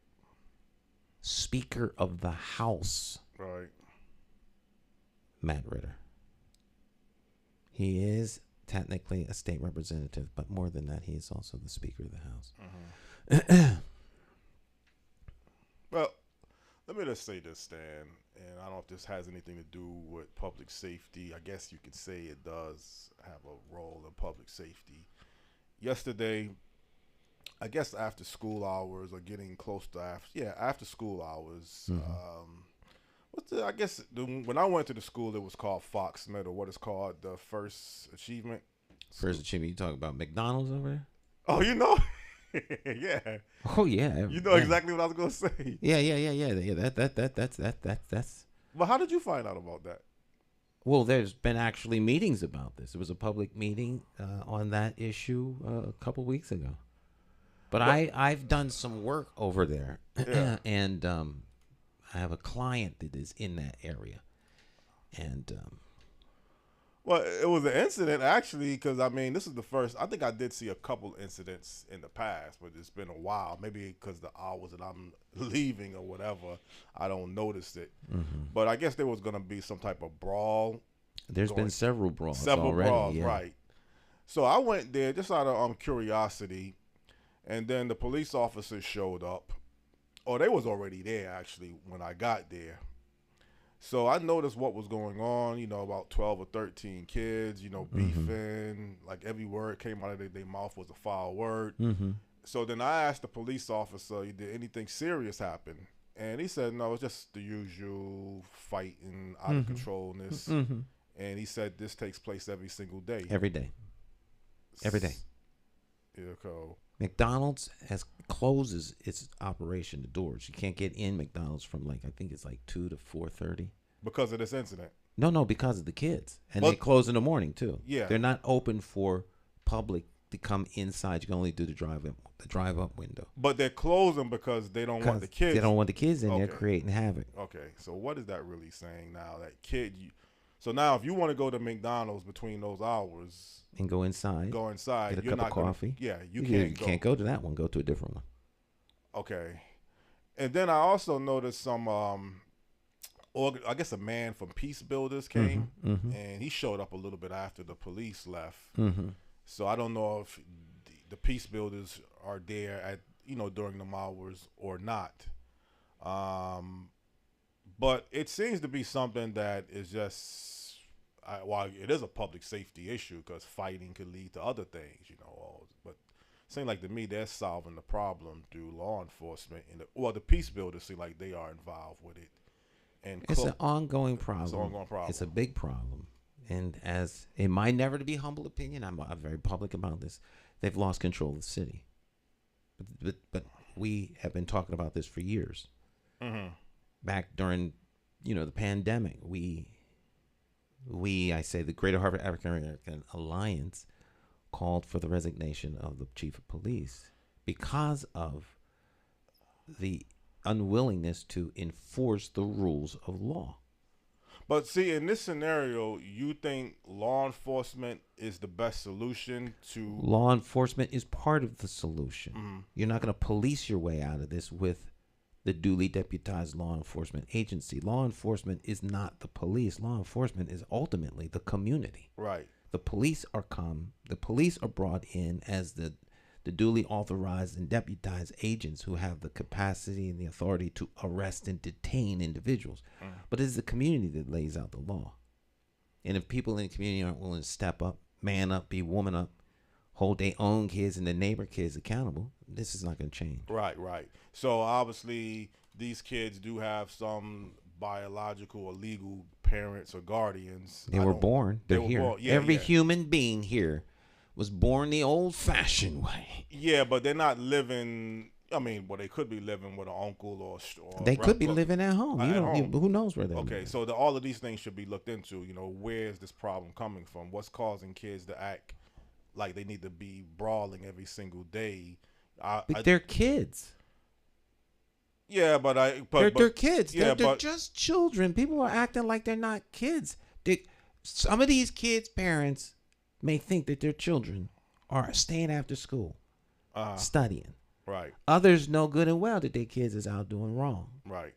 Speaker of the House. Right. Matt Ritter. He is technically a state representative, but more than that, he is also the Speaker of the House. Well, let me just say this, Stan, and I don't know if this has anything to do with public safety. I guess you could say it does have a role in public safety. Yesterday, I guess after school hours or getting close to after school hours. When I went to the school, it was called Fox Smith, or what is called the First Achievement. First Achievement, you talk about McDonald's over there? Oh, you know? Yeah. Oh, yeah. You know exactly what I was going to say. Yeah. That's. But how did you find out about that? Well, there's been actually meetings about this. It was a public meeting on that issue a couple weeks ago. But I've done some work over there, and I have a client that is in that area, and well, it was an incident actually, because I mean, this is the first. I think I did see a couple incidents in the past, but it's been a while. Maybe because the hours that I'm leaving or whatever, I don't notice it. But I guess there was going to be some type of brawl. There's been several brawls already, right? So I went there just out of curiosity, and then the police officers showed up. Oh, they was already there actually when I got there. So I noticed what was going on, about 12 or 13 kids, beefing. Like every word came out of their mouth was a foul word. So then I asked the police officer, did anything serious happen? And he said, no, it's just the usual fighting, out of controlness. And he said this takes place every single day. Every day. Yeah, cool. McDonald's closes its operation, the doors. You can't get in McDonald's from I think it's 2 to 4:30. Because of this incident? No, because of the kids. And they close in the morning too. Yeah. They're not open for public to come inside. You can only do the drive up window. But they're closing because they don't want the kids. They don't want the kids in there creating havoc. Okay. So what is that really saying now? That so now if you want to go to McDonald's between those hours and go inside, get a you're cup of coffee. You can't go to that one. Go to a different one. Okay. And then I also noticed some, I guess a man from Peace Builders came, and he showed up a little bit after the police left. So I don't know if the Peace Builders are there at during them hours or not. But it seems to be something that is just, while it is a public safety issue because fighting could lead to other things, but it seems like to me they're solving the problem through law enforcement. The Peace Builders seem like they are involved with it. And it's an ongoing problem. It's an ongoing problem. It's a big problem. And as in my never to be humble opinion, I'm very public about this, they've lost control of the city. But we have been talking about this for years. Back during, the pandemic, I say the Greater Harvard African American Alliance called for the resignation of the chief of police because of the unwillingness to enforce the rules of law. But see, in this scenario, you think law enforcement is the best solution to... Law enforcement is part of the solution. You're not going to police your way out of this with the duly deputized law enforcement agency. Law enforcement is not the police. Law enforcement is ultimately the community. Right. The police are brought in as the duly authorized and deputized agents who have the capacity and the authority to arrest and detain individuals. But it's the community that lays out the law. And if people in the community aren't willing to step up, man up, be woman up, hold their own kids and their neighbor kids accountable, this is not going to change. Right. So obviously these kids do have some biological or legal parents or guardians. They were born. They're here. Born. Yeah, Every human being here was born the old-fashioned way. Yeah, but they're not living... they could be living with an uncle or they could be living at home. Who knows where they're living? Okay, so all of these things should be looked into. Where is this problem coming from? What's causing kids to act like they need to be brawling every single day? They're kids. Yeah, but they're kids. Yeah, they're just children. People are acting like they're not kids. Some of these kids' parents may think that their children are staying after school, studying. Right. Others know good and well that their kids is out doing wrong. Right.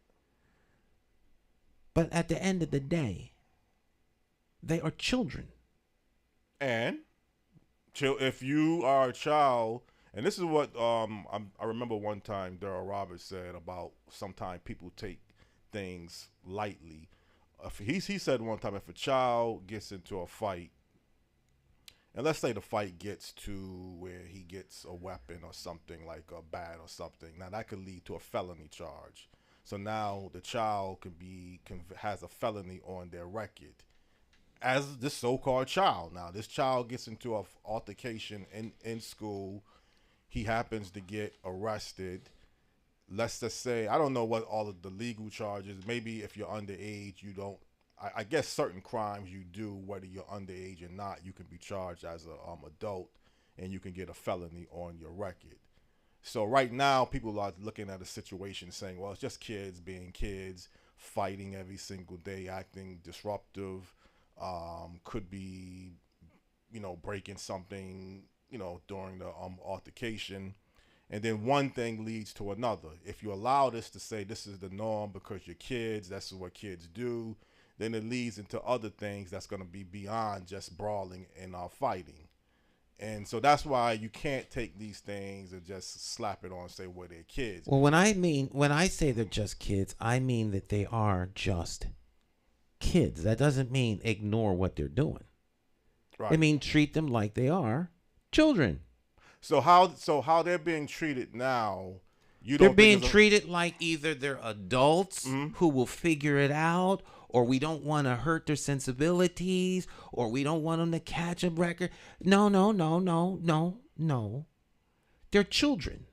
But at the end of the day, they are children. And if you are a child, and this is what I remember one time Daryl Roberts said about sometimes people take things lightly. He said one time, if a child gets into a fight, and let's say the fight gets to where he gets a weapon or something like a bat or something, now that could lead to a felony charge. So now the child has a felony on their record as this so-called child. Now this child gets into an altercation in school. He happens to get arrested. Let's just say, I don't know what all of the legal charges. Maybe if you're underage, you don't. I guess certain crimes you do, whether you're underage or not, you can be charged as an adult, and you can get a felony on your record. So right now, people are looking at a situation saying, well, it's just kids being kids, fighting every single day, acting disruptive, could be, breaking something, during the altercation. And then one thing leads to another. If you allow this to say this is the norm because you're kids, that's what kids do, then it leads into other things that's going to be beyond just brawling and fighting. And so that's why you can't take these things and just slap it on and say, well, they're kids. Well, when I say they're just kids, I mean that they are just kids. That doesn't mean ignore what they're doing. Right. I mean, treat them like they are children. So how they're being treated now, they're being treated like either they're adults who will figure it out, or we don't want to hurt their sensibilities, or we don't want them to catch a record. No. They're children.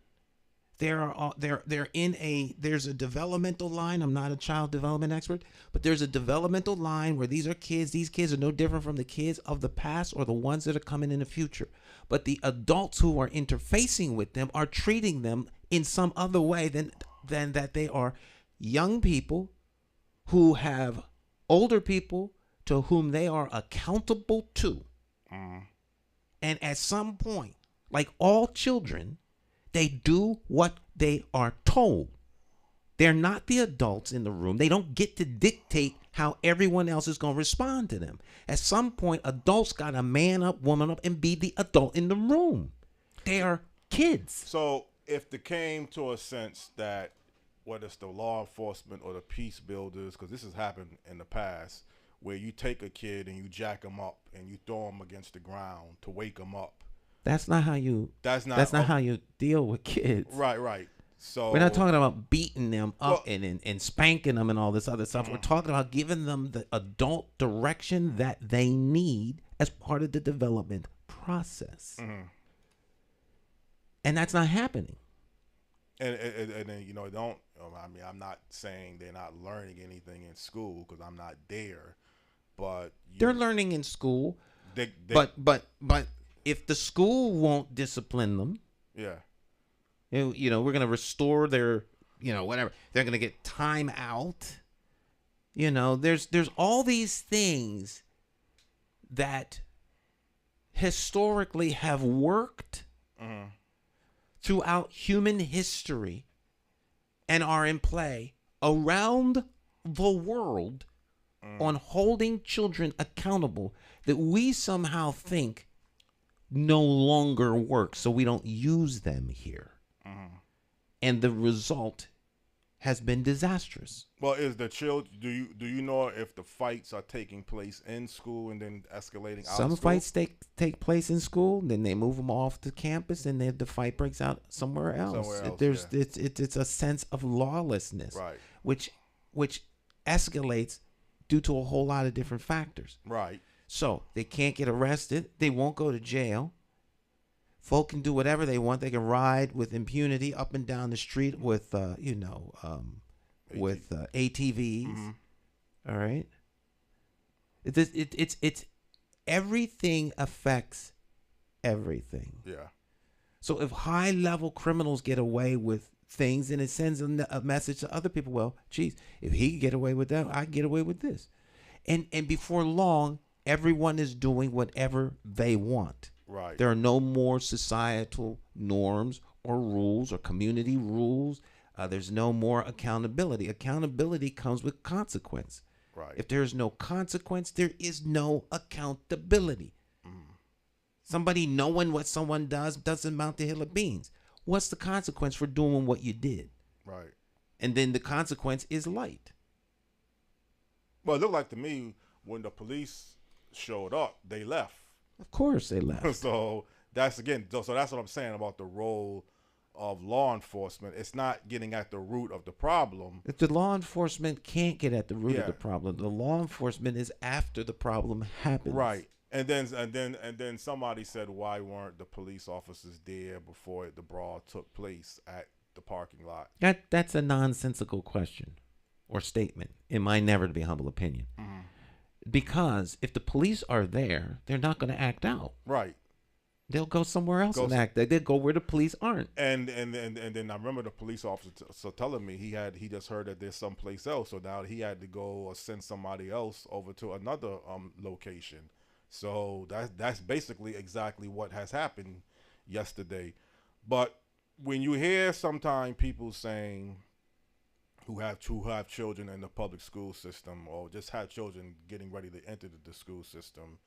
They're in there's a developmental line. I'm not a child development expert, but there's a developmental line where these are kids. These kids are no different from the kids of the past or the ones that are coming in the future. But the adults who are interfacing with them are treating them in some other way than that they are young people who have older people to whom they are accountable to. And at some point, like all children, they do what they are told. They're not the adults in the room. They don't get to dictate how everyone else is going to respond to them. At some point, adults got to man up, woman up, and be the adult in the room. They are kids. So if it came to a sense that whether it's the law enforcement or the peace builders, because this has happened in the past, where you take a kid and you jack him up and you throw him against the ground to wake him up. That's not how you how you deal with kids. Right. So we're not talking about beating them up and spanking them and all this other stuff. We're talking about giving them the adult direction that they need as part of the development process. And that's not happening. And don't. I mean, I'm not saying they're not learning anything in school because I'm not there, but they're learning in school. But if the school won't discipline them, we're going to restore their, whatever. They're going to get time out. There's all these things that historically have worked throughout human history and are in play around the world on holding children accountable that we somehow think no longer work, so we don't use them here. And the result has been disastrous. Well, is the children? Do you know if the fights are taking place in school and then escalating out? Some fights take place in school, then they move them off the campus, and then the fight breaks out somewhere else. It's a sense of lawlessness, right? Which escalates due to a whole lot of different factors, right? So they can't get arrested. They won't go to jail. Folk can do whatever they want. They can ride with impunity up and down the street with, with ATVs. All right. It's everything affects everything. Yeah. So if high level criminals get away with things, and it sends a message to other people, well, geez, if he can get away with that, I can get away with this. And before long, Everyone is doing whatever they want. Right. There are no more societal norms or rules or community rules. There's no more accountability. Accountability comes with consequence. Right. If there is no consequence, there is no accountability. Somebody knowing what someone does doesn't amount to a hill of beans. What's the consequence for doing what you did? Right. And then the consequence is light. Well, it looked like to me when the police showed up, they left. Of course they left. So that's what I'm saying about the role of law enforcement. It's not getting at the root of the problem. If the law enforcement can't get at the root of the problem, the law enforcement is after the problem happens. Right. And then somebody said, why weren't the police officers there before the brawl took place at the parking lot? That's a nonsensical question or statement, in my never to be humble opinion. Because if the police are there, they're not going to act out. Right. They'll go somewhere else and act. They'll go where the police aren't. And then I remember the police officer telling me he just heard that there's someplace else, so now he had to go or send somebody else over to another location. So that's basically exactly what has happened yesterday. But when you hear sometimes people saying who have children in the public school system or just have children getting ready to enter the school system,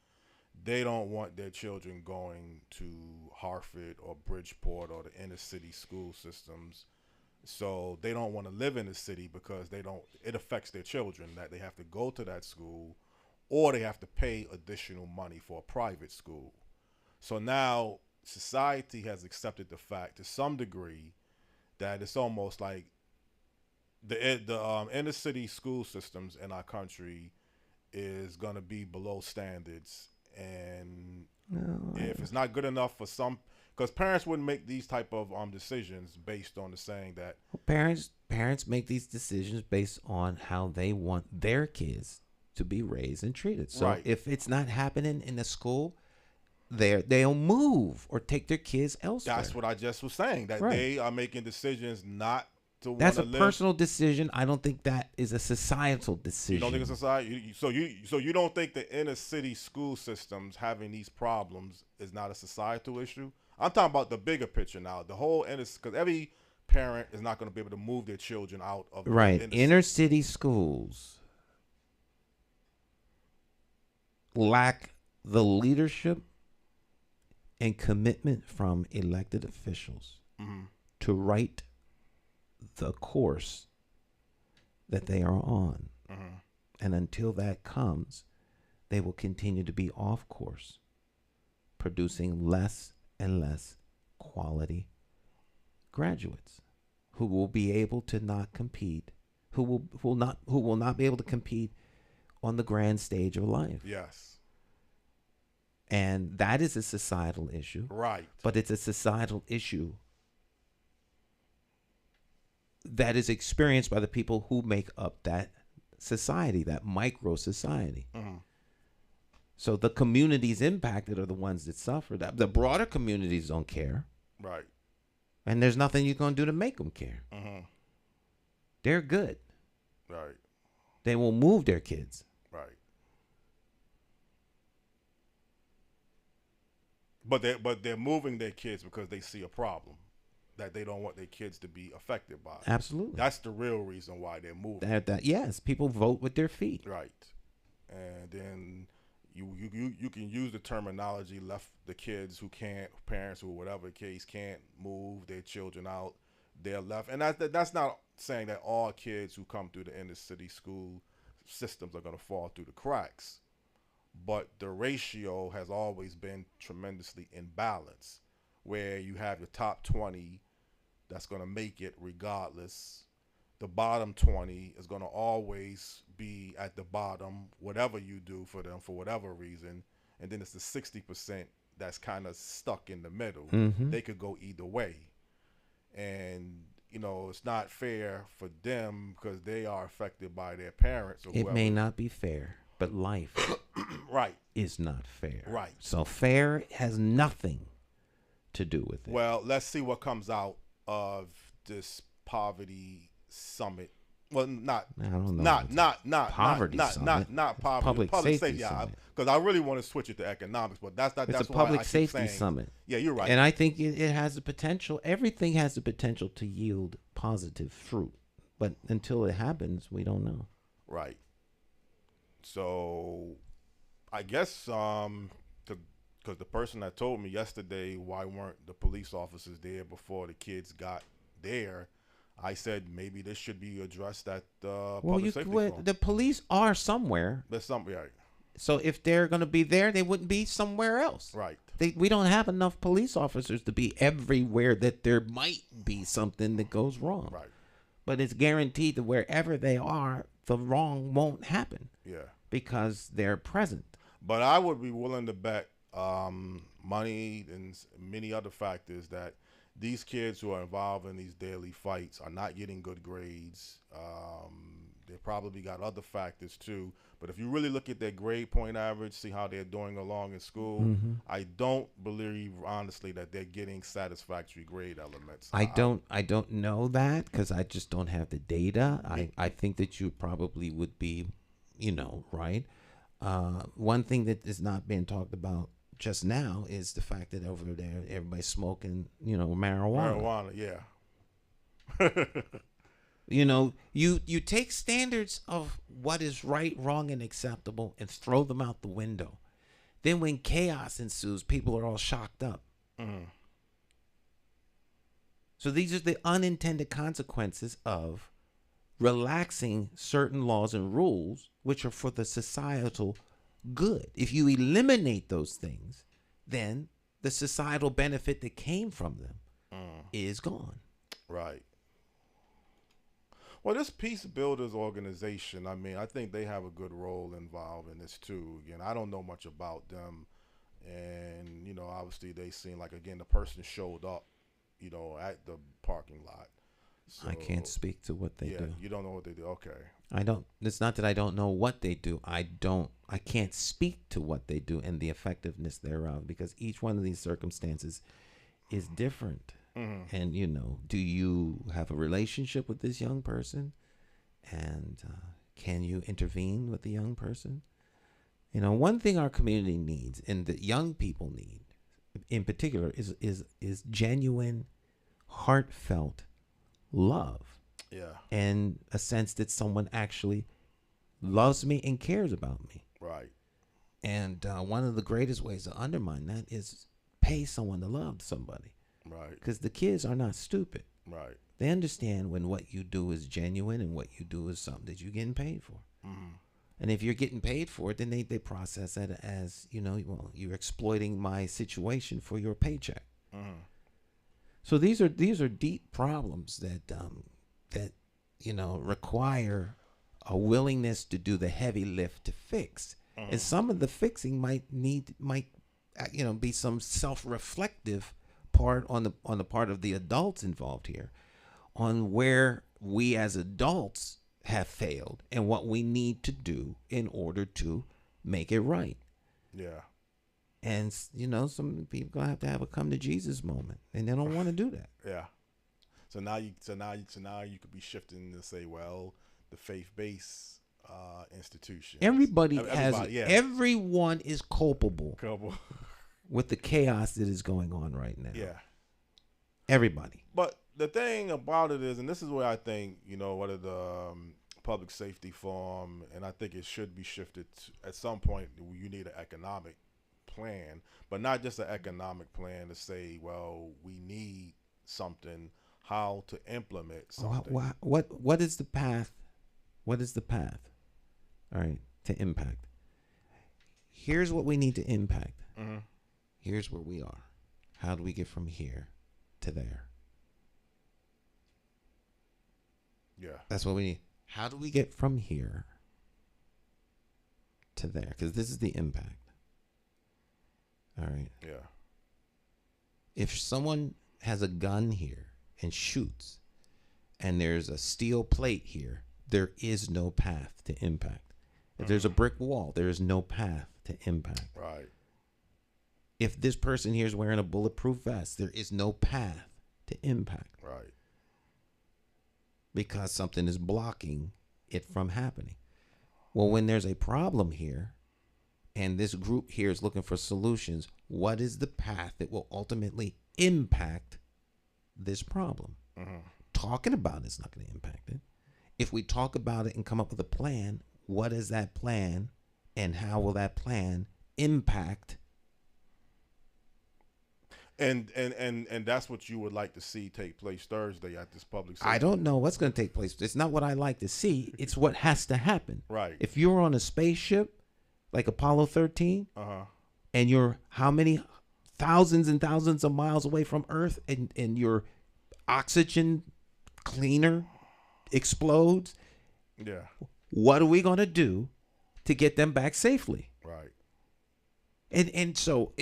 they don't want their children going to Hartford or Bridgeport or the inner city school systems. So they don't want to live in the city because it affects their children that they have to go to that school or they have to pay additional money for a private school. So now society has accepted the fact to some degree that it's almost like the inner city school systems in our country is going to be below standards. And if it's not good enough for some, because parents wouldn't make these type of decisions based on the saying that parents make these decisions based on how they want their kids to be raised and treated. So if it's not happening in the school, they'll move or take their kids elsewhere. That's what I just was saying, that they are making decisions not to That's a personal decision. I don't think that is a societal decision. You don't think it's society? So you don't think the inner city school systems having these problems is not a societal issue? I'm talking about the bigger picture now. The whole because every parent is not going to be able to move their children out of the inner city schools lack the leadership and commitment from elected officials to write the course that they are on. And until that comes, they will continue to be off course, producing less and less quality graduates who will be able to not compete, who will not be able to compete on the grand stage of life. Yes. And that is a societal issue. Right. But it's a societal issue that is experienced by the people who make up that society, that micro society. So the communities impacted are the ones that suffer. The broader communities don't care. Right. And there's nothing you're going to do to make them care. They're good. Right. They will move their kids. Right. But they're moving their kids because they see a problem that they don't want their kids to be affected by. Absolutely. That's the real reason why they're moving. Yes, people vote with their feet. Right. And then you can use the terminology left the kids who can't, parents who whatever the case can't move their children out, they're left. And that's not saying that all kids who come through the inner city school systems are going to fall through the cracks. But the ratio has always been tremendously imbalanced, where you have the top 20 that's going to make it regardless. The bottom 20 is going to always be at the bottom, whatever you do for them for whatever reason. And then it's the 60% that's kind of stuck in the middle. They could go either way. And, it's not fair for them because they are affected by their parents. Or it may not be fair, but life right. is not fair. Right. So fair has nothing to do with it. Well, let's see what comes out of this poverty summit Well, not I don't know. not Poverty summit. not poverty. Public safety Yeah, summit. because I really want to switch it to economics, but that's It's that's a why public I keep safety saying, summit. Yeah, you're right. And I think it has the potential. Everything has the potential to yield positive fruit. But until it happens, we don't know. Right. So, I guess because the person that told me yesterday why weren't the police officers there before the kids got there, I said maybe this should be addressed at public safety forum. The police are somewhere. There's something, right? So if they're going to be there, they wouldn't be somewhere else. Right. We don't have enough police officers to be everywhere that there might be something that goes wrong. Right. But it's guaranteed that wherever they are, the wrong won't happen. Yeah. Because they're present. But I would be willing to bet money and many other factors that these kids who are involved in these daily fights are not getting good grades. They probably got other factors too. But if you really look at their grade point average, see how they're doing along in school, I don't believe honestly that they're getting satisfactory grade elements. I don't know that because I just don't have the data. I think that you probably would be, right. One thing that is not being talked about just now is the fact that over there everybody's smoking, marijuana. Yeah. You take standards of what is right, wrong, and acceptable and throw them out the window. Then when chaos ensues, people are all shocked up. So these are the unintended consequences of relaxing certain laws and rules, which are for the societal good. If you eliminate those things, then the societal benefit that came from them is gone. Right. Well, this Peace Builders organization, I think they have a good role involved in this too. Again, I don't know much about them. And, obviously they seem like, again, the person showed up, at the parking lot. So, I can't speak to what they do. You don't know what they do. Okay. I don't. It's not that I don't know what they do. I can't speak to what they do and the effectiveness thereof because each one of these circumstances is different. And, do you have a relationship with this young person? And can you intervene with the young person? One thing our community needs and that young people need in particular is genuine, heartfelt love. Yeah. And a sense that someone actually loves me and cares about me. Right. And one of the greatest ways to undermine that is pay someone to love somebody. Right. Because the kids are not stupid. Right. They understand when what you do is genuine and what you do is something that you're getting paid for. And if you're getting paid for it, then they process that as, you're exploiting my situation for your paycheck. So these are deep problems that require a willingness to do the heavy lift to fix. And some of the fixing might be some self-reflective part on the part of the adults involved here on where we as adults have failed and what we need to do in order to make it right. Yeah. And some people gonna have to have a come to Jesus moment, and they don't want to do that. Yeah. So now you could be shifting to say, well, the faith-based institution. Everyone is culpable with the chaos that is going on right now. Yeah. Everybody. But the thing about it is, and this is where I think, what are the public safety forum, and I think it should be shifted at some point. You need an economic plan, but not just an economic plan to say, well, we need something, how to implement something. What is the path? What is the path? All right, to impact. Here's what we need to impact. Here's where we are. How do we get from here to there? Yeah. That's what we need. How do we get from here to there? Because this is the impact. All right. Yeah. If someone has a gun here and shoots, and there's a steel plate here, there is no path to impact. If there's a brick wall, there is no path to impact. Right. If this person here is wearing a bulletproof vest, there is no path to impact. Right. because something is blocking it from happening. Well, when there's a problem here and this group here is looking for solutions, what is the path that will ultimately impact this problem? Talking about it's not going to impact it. If we talk about it and come up with a plan, what is that plan and how will that plan impact? And that's what you would like to see take place Thursday at this public safety. I don't know what's going to take place. It's not what I like to see. It's what has to happen. Right. If you're on a spaceship like Apollo 13, and you're how many thousands and thousands of miles away from Earth, and your oxygen cleaner explodes, yeah, what are we going to do to get them back safely? Right. And so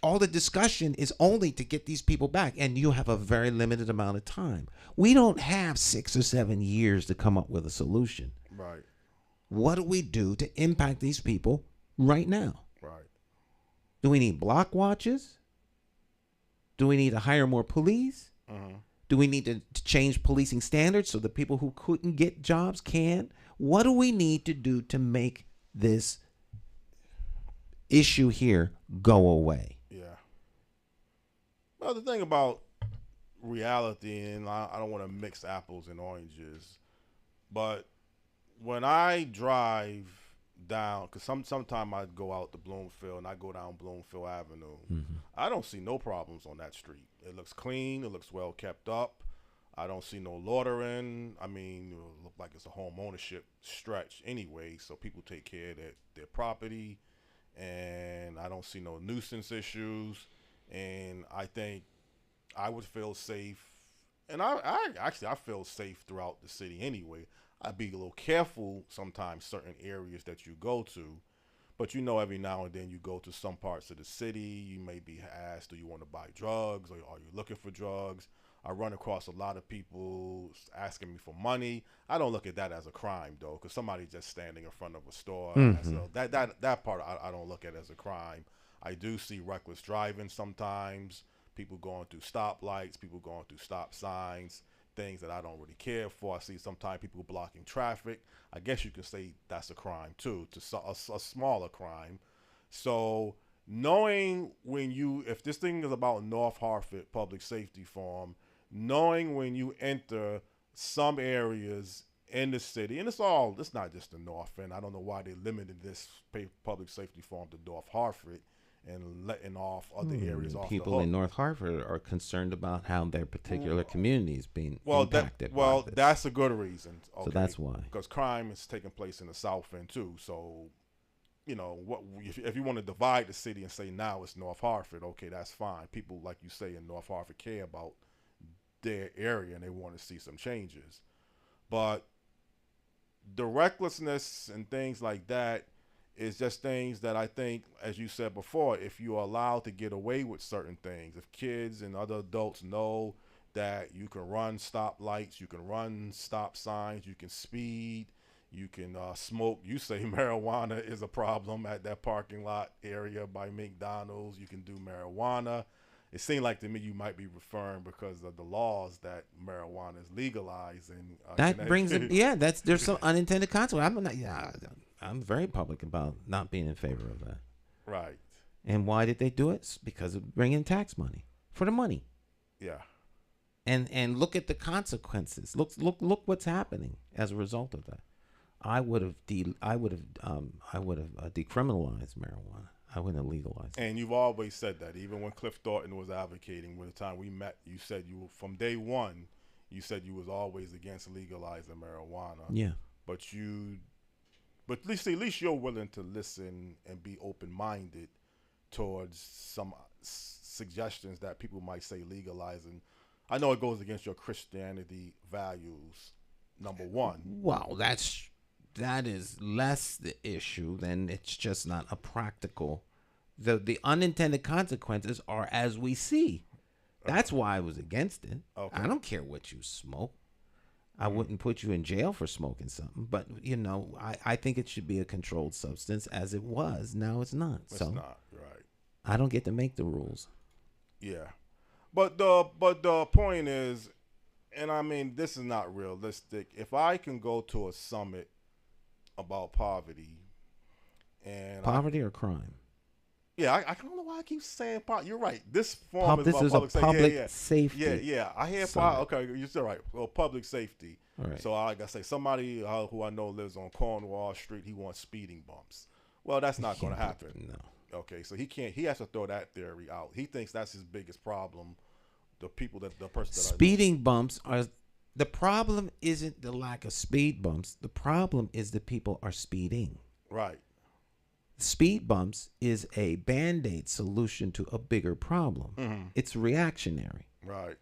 all the discussion is only to get these people back, and you have a very limited amount of time. We don't have 6 or 7 years to come up with a solution. Right. What do we do to impact these people right now? Right. Do we need block watches? Do we need to hire more police? Do we need to change policing standards so the people who couldn't get jobs can? What do we need to do to make this issue here go away? Yeah. Well, the thing about reality, and I don't want to mix apples and oranges, but when I drive down, because sometime I go out to Bloomfield and I go down Bloomfield Avenue, I don't see no problems on that street. It looks clean. It looks well kept up. I don't see no loitering. I mean, it look like it's a home ownership stretch anyway, so people take care of their property, and I don't see no nuisance issues, and I think I would feel safe, and I feel safe throughout the city anyway. I'd be a little careful sometimes certain areas that you go to, but every now and then you go to some parts of the city, you may be asked, do you want to buy drugs, or are you looking for drugs? I run across a lot of people asking me for money. I don't look at that as a crime, though, because somebody's just standing in front of a store. So that part I don't look at as a crime. I do see reckless driving sometimes, people going through stoplights, people going through stop signs, things that I don't really care for. I see sometimes people blocking traffic. I guess you could say that's a crime, too, a smaller crime. So knowing if this thing is about North Hartford Public Safety Forum, knowing when you enter some areas in the city, and it's not just the North End. I don't know why they limited this public safety forum to North Hartford and letting off other areas off. People in North Hartford are concerned about how their particular community is being impacted. That's a good reason. Okay? So that's why. Because crime is taking place in the South End too. So, what if you want to divide the city and say now it's North Hartford, okay, that's fine. People, like you say, in North Hartford care about their area and they want to see some changes. But the recklessness and things like that is just things that I think, as you said before, if you are allowed to get away with certain things, if kids and other adults know that you can run stoplights, you can run stop signs, you can speed, you can smoke. You say marijuana is a problem at that parking lot area by McDonald's. You can do marijuana. It seemed like to me you might be referring because of the laws that marijuana is legalized, and that brings it. Yeah, there's some unintended consequence. I'm very public about not being in favor of that. Right. And why did they do it? It's because of bringing tax money for the money. Yeah. And look at the consequences. Look what's happening as a result of that. I would have decriminalized marijuana. I wouldn't have legalized it. And you've always said that, even when Cliff Thornton was advocating, when the time we met, you said from day one, you said you was always against legalizing marijuana. Yeah. But at least you're willing to listen and be open-minded towards some suggestions that people might say legalizing. I know it goes against your Christianity values, number one. Well, that is less the issue than it's just not a practical. The unintended consequences are as we see. That's why I was against it. Okay. I don't care what you smoke. I wouldn't put you in jail for smoking something, but I think it should be a controlled substance as it was. Now it's not. It's not, right. I don't get to make the rules. Yeah. But the point is, And I mean, this is not realistic. If I can go to a summit about poverty, and Poverty or crime? I don't know why I keep saying poverty. You're right. This form is This about is a public public safety. Yeah. I hear summit. okay. You're still right. Well, public safety. All right. So like I say, somebody who I know lives on Cornwall Street, he wants speeding bumps. Well, that's not going to happen. No. Okay, so he can't. He has to throw that theory out. He thinks that's his biggest problem. The person that Speeding bumps are the problem. Isn't the lack of speed bumps? The problem is that people are speeding. Right. Speed bumps is a band-aid solution to a bigger problem. Mm-hmm. It's reactionary. Right.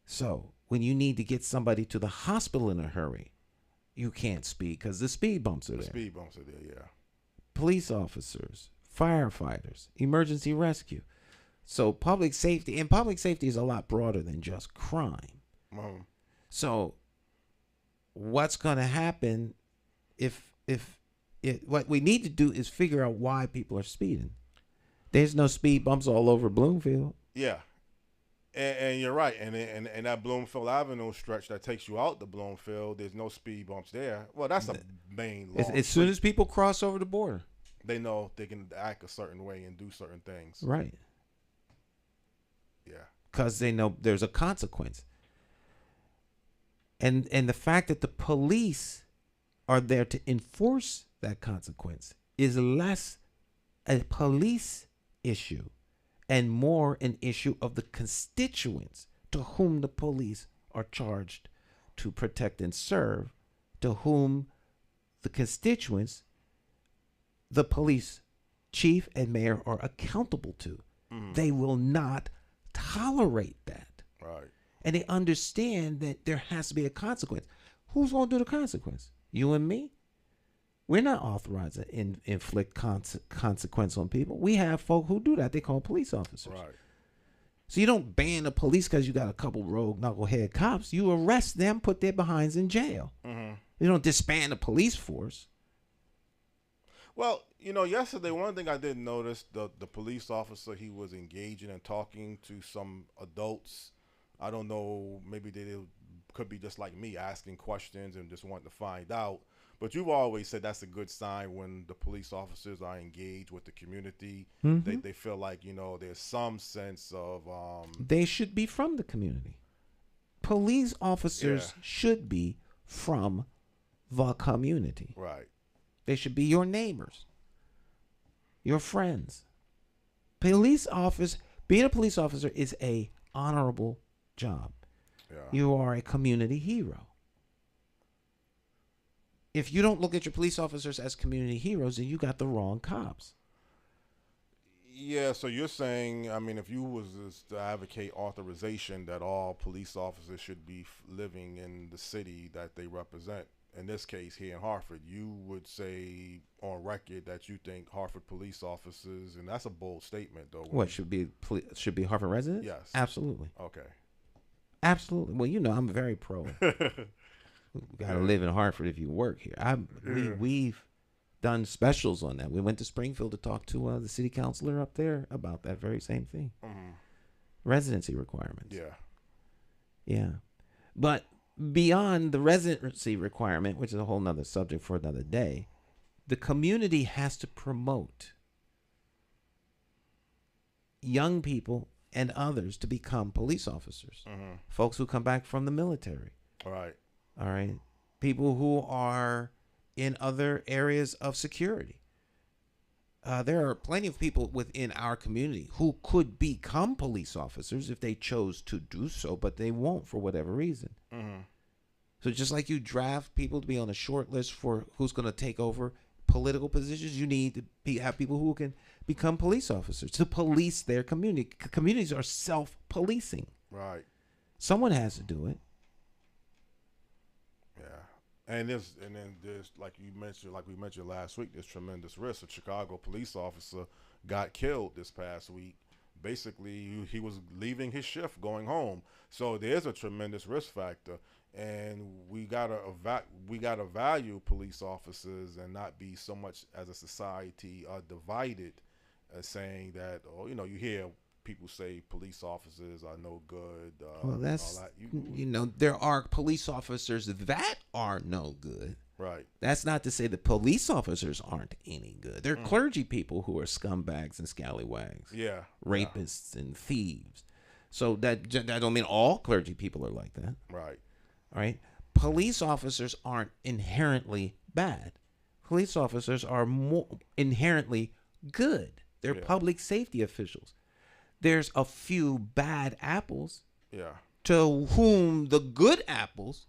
So when you need to get somebody to the hospital in a hurry, you can't speed because the speed bumps are there. Speed bumps are there. Yeah. Police officers, firefighters, emergency rescue. So public safety is a lot broader than just crime. Mm-hmm. So what's going to happen what we need to do is figure out why people are speeding. There's no speed bumps all over Bloomfield. Yeah. And you're right. And that Bloomfield Avenue stretch that takes you out to Bloomfield, there's no speed bumps there. Well, that's a main law. As soon as people cross over the border. They know they can act a certain way and do certain things. Right. Yeah. Because they know there's a consequence. And the fact that the police are there to enforce that consequence is less a police issue and more an issue of the constituents to whom the police are charged to protect and serve, to whom the constituents, the police chief and mayor, are accountable to. Mm-hmm. They will not tolerate that. Right. And they understand that there has to be a consequence. Who's going to do the consequence? You and me? We're not authorized to inflict consequence on people. We have folk who do that. They call police officers. Right. So you don't ban the police because you got a couple rogue knucklehead cops. You arrest them, put their behinds in jail. Mm-hmm. You don't disband the police force. Well, yesterday, one thing I did notice, the police officer, he was engaging and talking to some adults. I don't know, maybe they could be just like me, asking questions and just wanting to find out. But you've always said that's a good sign when the police officers are engaged with the community. Mm-hmm. They feel like, there's some sense of... They should be from the community. Police officers should be from the community. Right. They should be your neighbors, your friends. Being a police officer is a honorable job. Yeah. You are a community hero. If you don't look at your police officers as community heroes, then you got the wrong cops. Yeah, so you're saying, if you was to advocate authorization that all police officers should be living in the city that they represent, in this case here in Hartford, you would say on record that you think Hartford police officers, and that's a bold statement though. What, should be Hartford residents? Yes. Absolutely. Okay. Absolutely. Well, I'm very pro. Got to live in Hartford if you work here. We've done specials on that. We went to Springfield to talk to the city councilor up there about that very same thing. Mm-hmm. Residency requirements. Yeah. Yeah. But beyond the residency requirement, which is a whole nother subject for another day, the community has to promote young people and others to become police officers. Mm-hmm. Folks who come back from the military. All right. People who are in other areas of security. There are plenty of people within our community who could become police officers if they chose to do so, but they won't for whatever reason. Mm-hmm. So just like you draft people to be on a short list for who's going to take over political positions, you need to have people who can become police officers to police their community. Communities are self-policing. Right. Someone has to do it. And then there's like we mentioned last week, there's tremendous risk. A Chicago police officer got killed this past week. Basically, he was leaving his shift, going home. So there's a tremendous risk factor, and we gotta value police officers and not be so much as a society divided, saying that you hear people say police officers are no good. Well, that's all that. you know, there are police officers that are no good. Right. That's not to say the police officers aren't any good. They're clergy people who are scumbags and scallywags. Yeah. Rapists and thieves. So that don't mean all clergy people are like that. Right. All right. Police officers aren't inherently bad. Police officers are more inherently good. They're public safety officials. There's a few bad apples. Yeah. To whom the good apples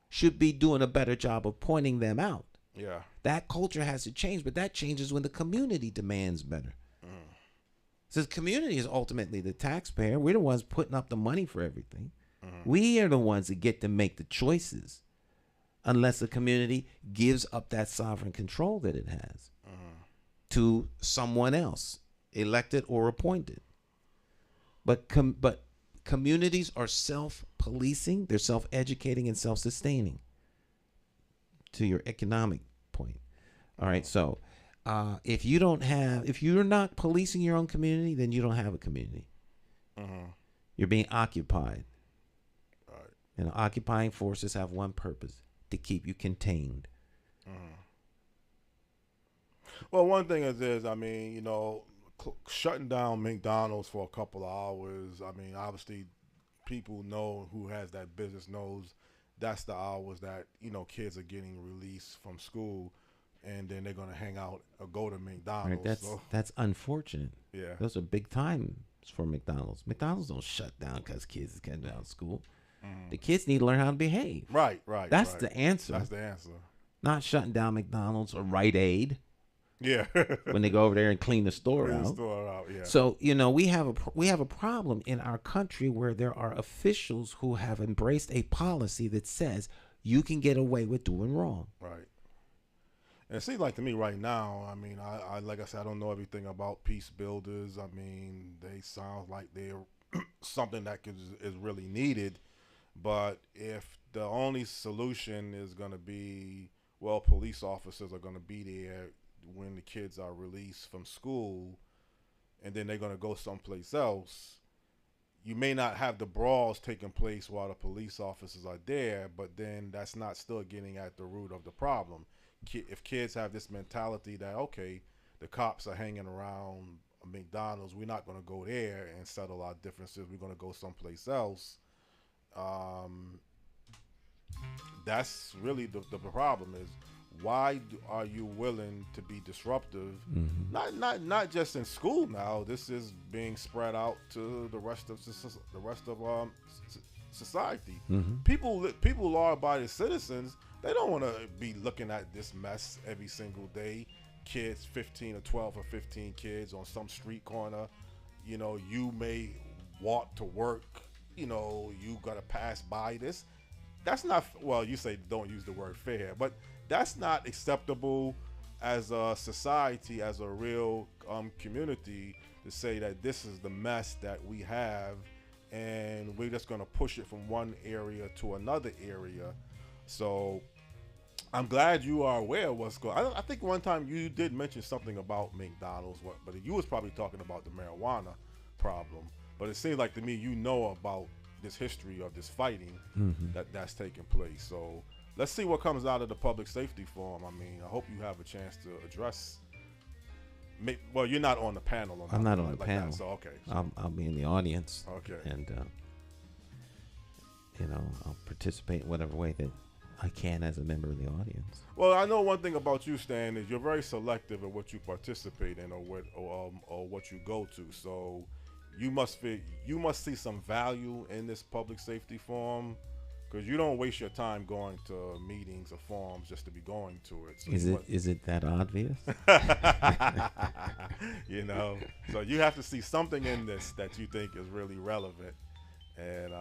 should be doing a better job of pointing them out. Yeah. That culture has to change, but that changes when the community demands better. So the community is ultimately the taxpayer. We're the ones putting up the money for everything. We are the ones that get to make the choices unless the community gives up that sovereign control that it has to someone else, elected or appointed. But communities are self-policing, they're self-educating and self-sustaining, to your economic point. All right, so if you're not policing your own community, then you don't have a community. You're being occupied. Right. And occupying forces have one purpose: to keep you contained. Well, one thing is I mean, you know, shutting down McDonald's for a couple of hours. I mean, obviously, people know who has that business knows that's the hours that, you know, kids are getting released from school, and then they're gonna hang out or go to McDonald's. Right, that's unfortunate. Yeah. Those are big times for McDonald's. McDonald's don't shut down because kids is getting out of school. The kids need to learn how to behave. Right. That's the answer. That's the answer. Not shutting down McDonald's or Rite Aid. Yeah. When they go over there and clean the store out. Yeah. So, you know, we have a problem in our country where there are officials who have embraced a policy that says you can get away with doing wrong. Right. And it seems like to me right now, I mean, I like I said, I don't know everything about peace builders. I mean, they sound like they're something that is really needed. But if the only solution is going to be, well, police officers are going to be there when the kids are released from school, and then they're going to go someplace else, you may not have the brawls taking place while the police officers are there, but then that's not still getting at the root of the problem. If kids have this mentality that, okay, the cops are hanging around McDonald's, we're not going to go there and settle our differences, we're going to go someplace else. That's really the problem is, why are you willing to be disruptive? Not just in school now. This is being spread out to the rest of society. People, law-abiding citizens, they don't want to be looking at this mess every single day. Kids, 15 or 12 or 15 kids on some street corner. You know, you may walk to work. You know, you gotta pass by this. That's not, well, you say don't use the word fair, but that's not acceptable as a society, as a real community, to say that this is the mess that we have and we're just going to push it from one area to another area. So I'm glad you are aware of what's going on. I think one time you did mention something about McDonald's, but you was probably talking about the marijuana problem. But it seems like to me you know about this history of this fighting that's taking place. So let's see what comes out of the public safety forum. I mean, I hope you have a chance to address. Well, you're not on the panel. Or I'm not on the panel. That, so okay. I'll be in the audience. Okay. And you know, I'll participate in whatever way that I can as a member of the audience. Well, I know one thing about you, Stan, is you're very selective in what you participate in or what you go to. So you must see some value in this public safety forum, because you don't waste your time going to meetings or forums just to be going to it. So is it that obvious? You know, so you have to see something in this that you think is really relevant, and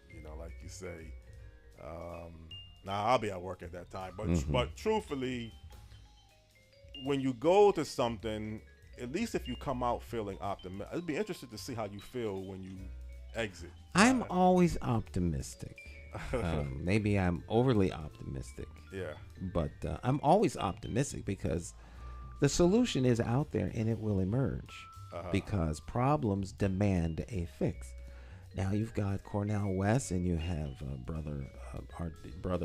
you know, like you say, now I'll be at work at that time, but truthfully, when you go to something, at least if you come out feeling optimistic, I'd be interested to see how you feel when you exit. I'm always optimistic. Maybe I'm overly optimistic. Yeah. But I'm always optimistic because the solution is out there and it will emerge. because problems demand a fix. Now you've got Cornel West and you have brother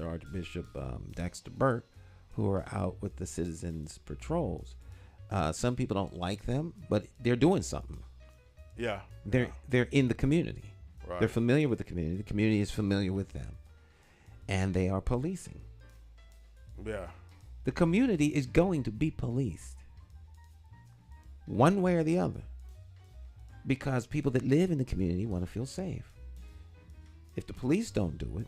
Archbishop Dexter Burke, who are out with the citizens patrols. Some people don't like them, but they're doing something. Yeah. They're in the community. Right. They're familiar with the community. The community is familiar with them, and they are policing. Yeah. The community is going to be policed, one way or the other, because people that live in the community want to feel safe. If the police don't do it,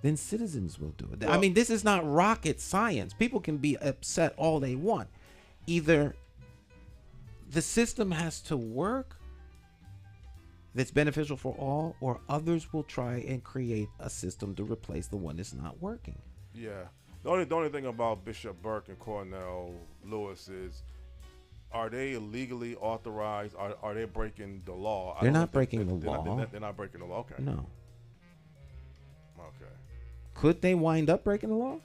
then citizens will do it. I mean, this is not rocket science. People can be upset all they want. Either the system has to work that's beneficial for all, or others will try and create a system to replace the one that's not working. Yeah. The only thing about Bishop Burke and Cornel Lewis is, are they illegally authorized? Are they breaking the law? They're not breaking the law. They're not breaking the law. Okay. No. Okay. Could they wind up breaking the law?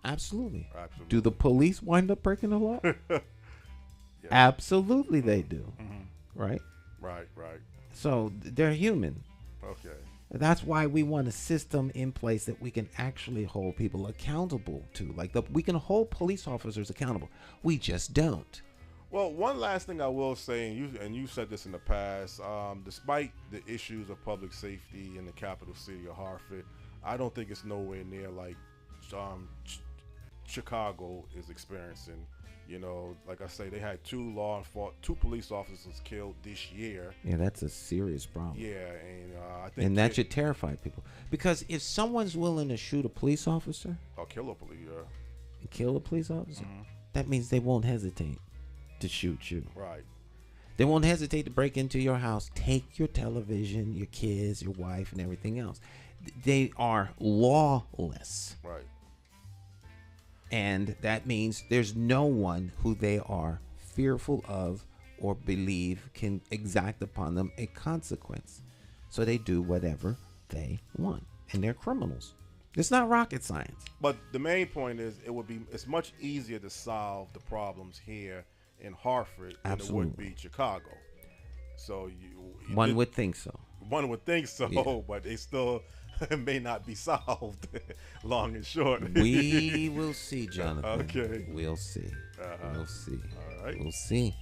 Absolutely. Absolutely. Do the police wind up breaking the law? Yeah. Absolutely they do. Right? Right. So they're human. Okay. That's why we want a system in place that we can actually hold people accountable to. Like we can hold police officers accountable. We just don't. Well, one last thing I will say, and you said this in the past, despite the issues of public safety in the capital city of Hartford, I don't think it's nowhere near like Chicago is experiencing. You know, like I say, they had two police officers killed this year. Yeah, that's a serious problem. Yeah, and I think, and that should terrify people, because if someone's willing to shoot a police officer or kill a police, kill a police officer, that means they won't hesitate to shoot you. Right. They won't hesitate to break into your house, take your television, your kids, your wife, and everything else. They are lawless. Right. And that means there's no one who they are fearful of or believe can exact upon them a consequence. So they do whatever they want. And they're criminals. It's not rocket science. But the main point is, it's much easier to solve the problems here in Hartford than it would be Chicago. So one would think so. One would think so, yeah. But they still may not be solved, long and short. We will see, Jonathan. Okay. We'll see. We'll see. All right. We'll see.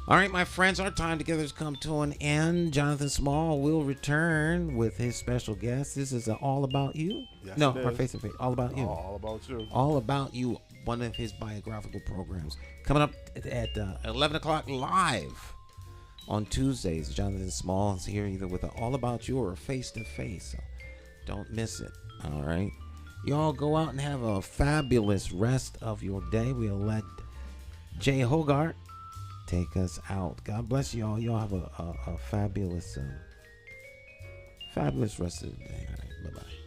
All right, my friends, our time together has come to an end. Jonathan Small will return with his special guest. This is All About You. Yes, no, our Face to Face. All About You. All About You. All About You, one of his biographical programs. Coming up at 11 o'clock live on Tuesdays. Jonathan Small is here either with an All About You or a Face to Face. So don't miss it. All right. Y'all go out and have a fabulous rest of your day. We'll let Jay Hogarth take us out. God bless y'all. Y'all have a fabulous rest of the day. All right. Bye-bye.